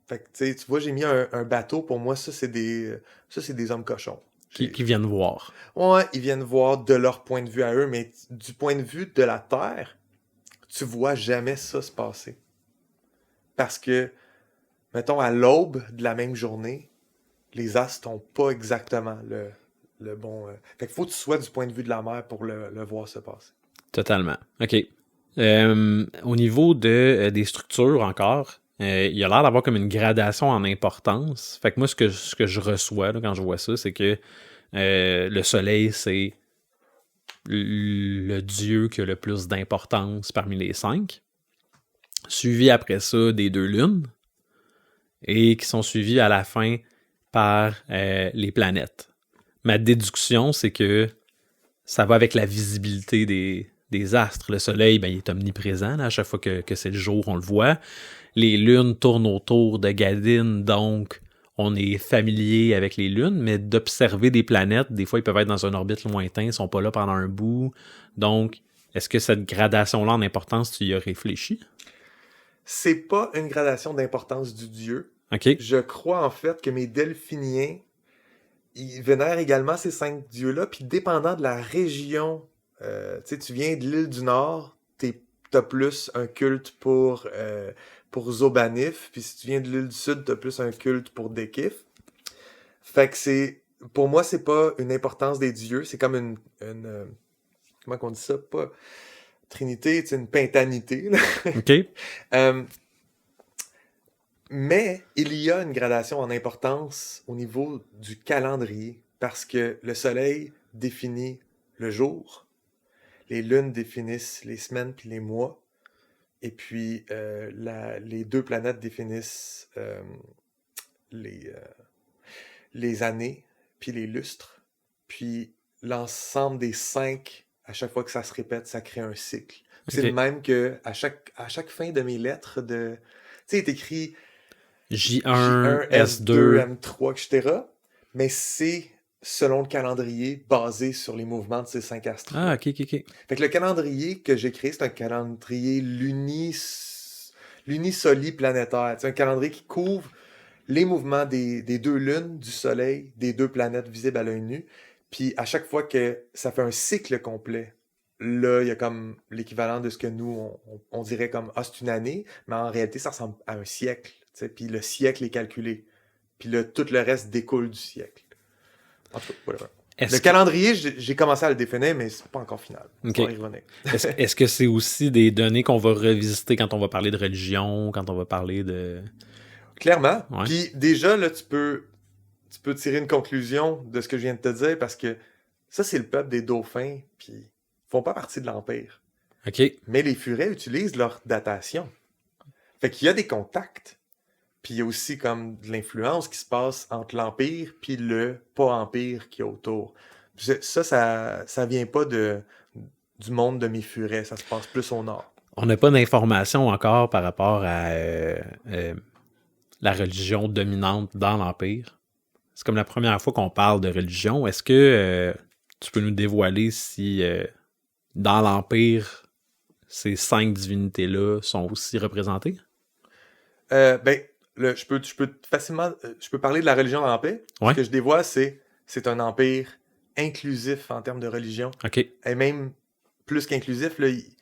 S3: Fait que, tu vois, j'ai mis un bateau. Pour moi, ça, c'est des hommes cochons.
S2: Qui viennent voir.
S3: Ouais, ils viennent voir de leur point de vue à eux, mais du point de vue de la Terre, tu vois jamais ça se passer. Parce que, mettons, à l'aube de la même journée, les astres n'ont pas exactement le bon... Fait qu'il faut que tu sois du point de vue de la mer pour le voir se passer.
S2: Totalement. OK. Au niveau des structures encore, il y a l'air d'avoir comme une gradation en importance. Fait que moi, ce que je reçois là, quand je vois ça, c'est que le soleil, c'est le dieu qui a le plus d'importance parmi les 5. Suivi après ça des 2 lunes. Et qui sont suivis à la fin par les planètes. Ma déduction, c'est que ça va avec la visibilité des astres. Le soleil, ben, il est omniprésent. Là, à chaque fois que c'est le jour, on le voit. Les lunes tournent autour de Gadin, donc on est familier avec les lunes, mais d'observer des planètes, des fois, ils peuvent être dans une orbite lointain, ils sont pas là pendant un bout. Donc, est-ce que cette gradation-là en importance, tu y as réfléchi?
S3: C'est pas une gradation d'importance du dieu.
S2: Okay.
S3: Je crois en fait que mes delphiniens, ils vénèrent également ces 5 dieux-là, puis dépendant de la région, tu viens de l'île du Nord, t'as plus un culte pour Zobanif, puis si tu viens de l'île du Sud, t'as plus un culte pour Dekif. Fait que pour moi, c'est pas une importance des dieux, c'est comme une comment qu'on dit ça? Pas trinité, une pentanité. Là.
S2: OK.
S3: Mais il y a une gradation en importance au niveau du calendrier, parce que le soleil définit le jour, les lunes définissent les semaines puis les mois, et puis les 2 planètes définissent les années puis les lustres, puis l'ensemble des 5, à chaque fois que ça se répète, ça crée un cycle. Okay. C'est le même que à chaque fin de mes lettres de... Tu sais, il est écrit...
S2: J1, S2,
S3: M3, etc. Mais c'est selon le calendrier basé sur les mouvements de ces 5 astres.
S2: Ah, ok.
S3: Fait que le calendrier que j'ai créé, c'est un calendrier lunisoli planétaire. C'est un calendrier qui couvre les mouvements des 2 lunes, du soleil, des 2 planètes visibles à l'œil nu. Puis à chaque fois que ça fait un cycle complet, là, il y a comme l'équivalent de ce que nous, on dirait comme, ah, c'est une année, mais en réalité, ça ressemble à un siècle, tu sais, puis le siècle est calculé. Puis là, tout le reste découle du siècle. En tout cas, voilà. Le calendrier, j'ai commencé à le définir, mais c'est pas encore final.
S2: Okay.
S3: Ça va y revenir.
S2: Est-ce que c'est aussi des données qu'on va revisiter quand on va parler de religion, quand on va parler de...
S3: Clairement.
S2: Ouais.
S3: Puis déjà, là, tu peux tirer une conclusion de ce que je viens de te dire, parce que ça, c'est le peuple des dauphins, puis ils font pas partie de l'Empire.
S2: OK.
S3: Mais les furets utilisent leur datation. Fait qu'il y a des contacts. Puis il y a aussi comme de l'influence qui se passe entre l'Empire puis le pas-Empire qui est autour. Ça vient pas du monde de mes furets, ça se passe plus au nord.
S2: On n'a pas d'informations encore par rapport à la religion dominante dans l'Empire. C'est comme la première fois qu'on parle de religion. Est-ce que tu peux nous dévoiler si dans l'Empire, ces 5 divinités-là sont aussi représentées?
S3: Je peux parler de la religion dans l'Empire.
S2: Ouais.
S3: Ce que je dévoile, c'est un empire inclusif en termes de religion.
S2: OK.
S3: Et même plus qu'inclusif, là, ils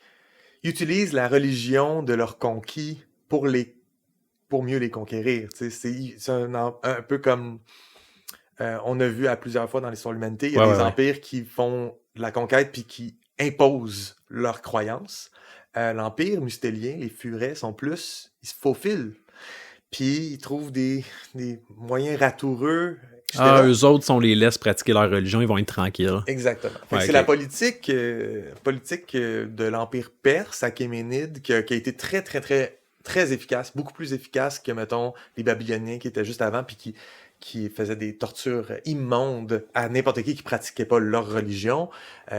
S3: utilisent la religion de leurs conquis pour mieux les conquérir. C'est un peu comme on a vu à plusieurs fois dans l'histoire de l'humanité. Il y a des empires qui font de la conquête puis qui imposent leurs croyances. L'empire mustélien, les furets sont plus... Ils se faufilent. Puis ils trouvent des moyens ratoureux, etc.
S2: Ah, eux autres, si on les laisse pratiquer leur religion, ils vont être tranquilles.
S3: Exactement.
S2: Ouais,
S3: c'est la politique de l'Empire perse achéménide qui a été très, très, très, très efficace, beaucoup plus efficace que, mettons, les Babyloniens qui étaient juste avant, puis qui faisaient des tortures immondes à n'importe qui pratiquait pas leur religion.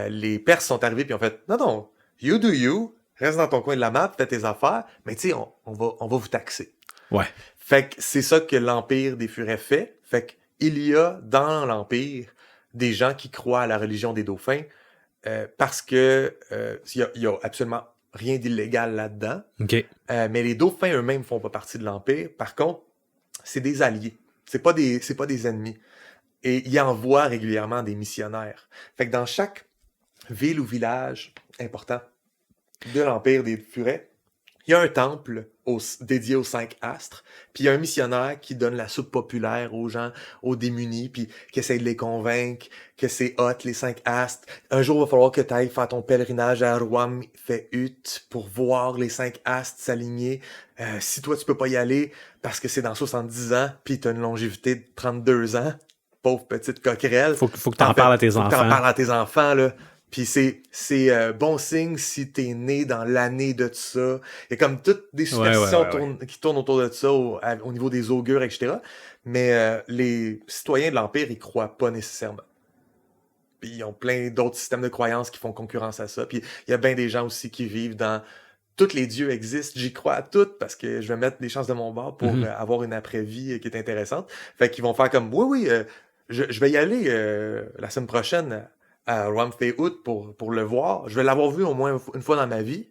S3: Les Perses sont arrivés puis ont fait « Non, you do you, reste dans ton coin de la map, fais tes affaires, mais tu sais, on va vous taxer. »
S2: Ouais.
S3: Fait que c'est ça que l'Empire des Furets fait. Fait qu'il y a dans l'Empire des gens qui croient à la religion des dauphins parce que il y a absolument rien d'illégal là-dedans.
S2: OK.
S3: Mais les dauphins eux-mêmes font pas partie de l'Empire. Par contre, c'est des alliés. C'est pas des ennemis. Et ils envoient régulièrement des missionnaires. Fait que dans chaque ville ou village important de l'Empire des Furets, il y a un temple dédié aux 5 astres, puis il y a un missionnaire qui donne la soupe populaire aux gens, aux démunis, puis qui essaie de les convaincre que c'est hot, les 5 astres. Un jour, il va falloir que tu ailles faire ton pèlerinage à Ruam Fait-Ut pour voir les 5 astres s'aligner. Si toi, tu peux pas y aller parce que c'est dans 70 ans, puis tu as une longévité de 32 ans, pauvre petite coquerelle.
S2: Faut que t'en parles à tes enfants.
S3: Faut que t'en parles à tes enfants, là. Puis c'est bon signe si t'es né dans l'année de ça. Il y a comme toutes des superstitions qui tournent autour de ça au niveau des augures, etc. Mais les citoyens de l'Empire, ils croient pas nécessairement. Puis ils ont plein d'autres systèmes de croyances qui font concurrence à ça. Puis il y a bien des gens aussi qui vivent dans... Tous les dieux existent, j'y crois à toutes parce que je vais mettre des chances de mon bord pour avoir une après-vie qui est intéressante. Fait qu'ils vont faire comme, je vais y aller la semaine prochaine à Ruam Fait-Ut pour le voir. Je vais l'avoir vu au moins une fois dans ma vie.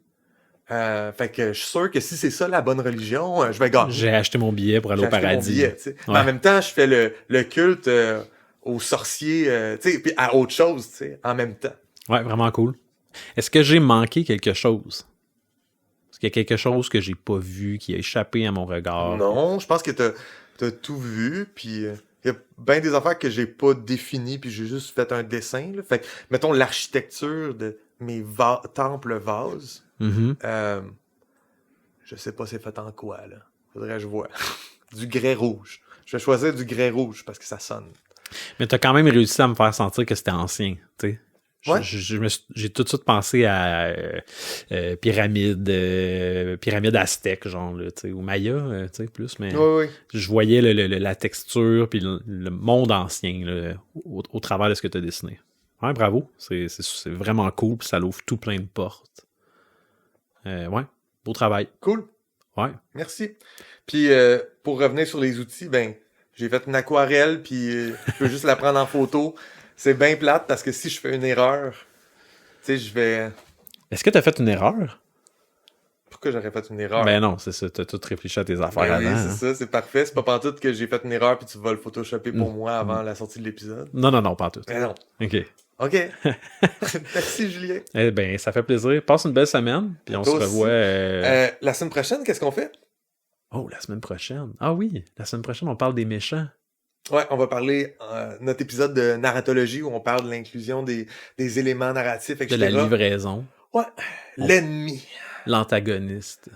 S3: Fait que je suis sûr que si c'est ça la bonne religion, je vais gagner.
S2: J'ai acheté mon billet pour aller au paradis.
S3: Mais en même temps, je fais le culte aux sorciers, puis à autre chose, en même temps.
S2: Ouais, vraiment cool. Est-ce que j'ai manqué quelque chose? Est-ce qu'il y a quelque chose que j'ai pas vu, qui a échappé à mon regard?
S3: Non, je pense que t'as tout vu, puis... Il y a bien des affaires que j'ai pas définies, puis j'ai juste fait un dessin. Là. Fait que, mettons, l'architecture de mes temples vases, je sais pas c'est fait en quoi, là. Faudrait que je vois. Du grès rouge. Je vais choisir du grès rouge parce que ça sonne.
S2: Mais t'as quand même réussi à me faire sentir que c'était ancien, tu sais.
S3: Ouais.
S2: J'ai tout de suite pensé à pyramide aztèque, genre, là, tu sais, ou Maya, tu sais, plus, mais je voyais la texture puis le monde ancien là, au travers de ce que tu as dessiné. Ouais, bravo, c'est vraiment cool, puis ça l'ouvre tout plein de portes. Ouais, beau travail.
S3: Cool.
S2: Ouais.
S3: Merci. Puis, pour revenir sur les outils, j'ai fait une aquarelle, puis je peux juste la prendre en photo. C'est bien plate parce que si je fais une erreur, tu sais, je vais...
S2: Est-ce que tu as fait une erreur?
S3: Pourquoi j'aurais fait une erreur?
S2: Ben non, c'est ça. T'as tout réfléchi à tes affaires
S3: Ben oui,
S2: avant.
S3: c'est
S2: hein.
S3: ça, c'est parfait. C'est pas pantoute que j'ai fait une erreur puis tu vas le photoshopper pour moi avant la sortie de l'épisode.
S2: Non, pas tout.
S3: Mais non.
S2: OK.
S3: OK. Merci, Julien.
S2: Eh ben, ça fait plaisir. Passe une belle semaine, puis on
S3: Toi
S2: se
S3: aussi.
S2: revoit...
S3: La semaine prochaine, qu'est-ce qu'on fait?
S2: Oh, la semaine prochaine. Ah oui, la semaine prochaine, on parle des méchants.
S3: Ouais, on va parler notre épisode de narratologie où on parle de l'inclusion des éléments narratifs, etc.
S2: De la livraison.
S3: Ouais. L'ennemi.
S2: L'antagoniste.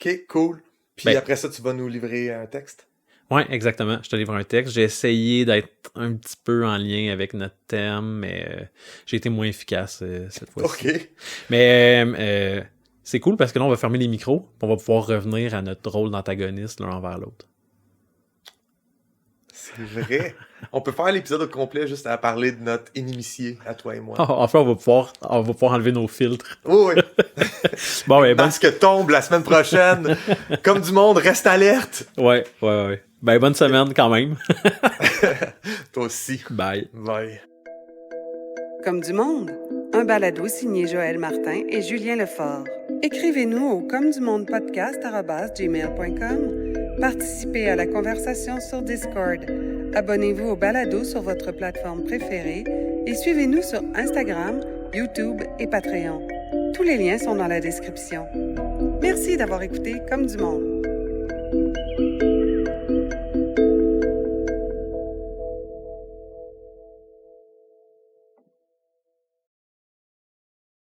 S3: OK, cool. Puis
S2: Ben-
S3: après ça, tu vas nous livrer un texte.
S2: Ouais, exactement. Je te livre un texte. J'ai essayé d'être un petit peu en lien avec notre thème, mais j'ai été moins efficace cette fois-ci.
S3: OK.
S2: Mais c'est cool parce que là, on va fermer les micros, puis on va pouvoir revenir à notre rôle d'antagoniste l'un envers l'autre.
S3: C'est vrai. On peut faire l'épisode au complet juste à parler de notre inimitié, à toi et moi.
S2: Enfin, on va pouvoir enlever nos filtres.
S3: Oui, oui.
S2: Bon,
S3: Le
S2: ben,
S3: masque tombe la semaine prochaine. Comme du monde, reste alerte.
S2: ouais. Ben, bonne semaine quand même.
S3: Toi aussi.
S2: Bye.
S3: Bye.
S1: Comme du monde, un balado signé Joël Martin et Julien Lefort. Écrivez-nous au comedumondepodcast@gmail.com. Participez à la conversation sur Discord. Abonnez-vous au balado sur votre plateforme préférée et suivez-nous sur Instagram, YouTube et Patreon. Tous les liens sont dans la description. Merci d'avoir écouté Comme du monde.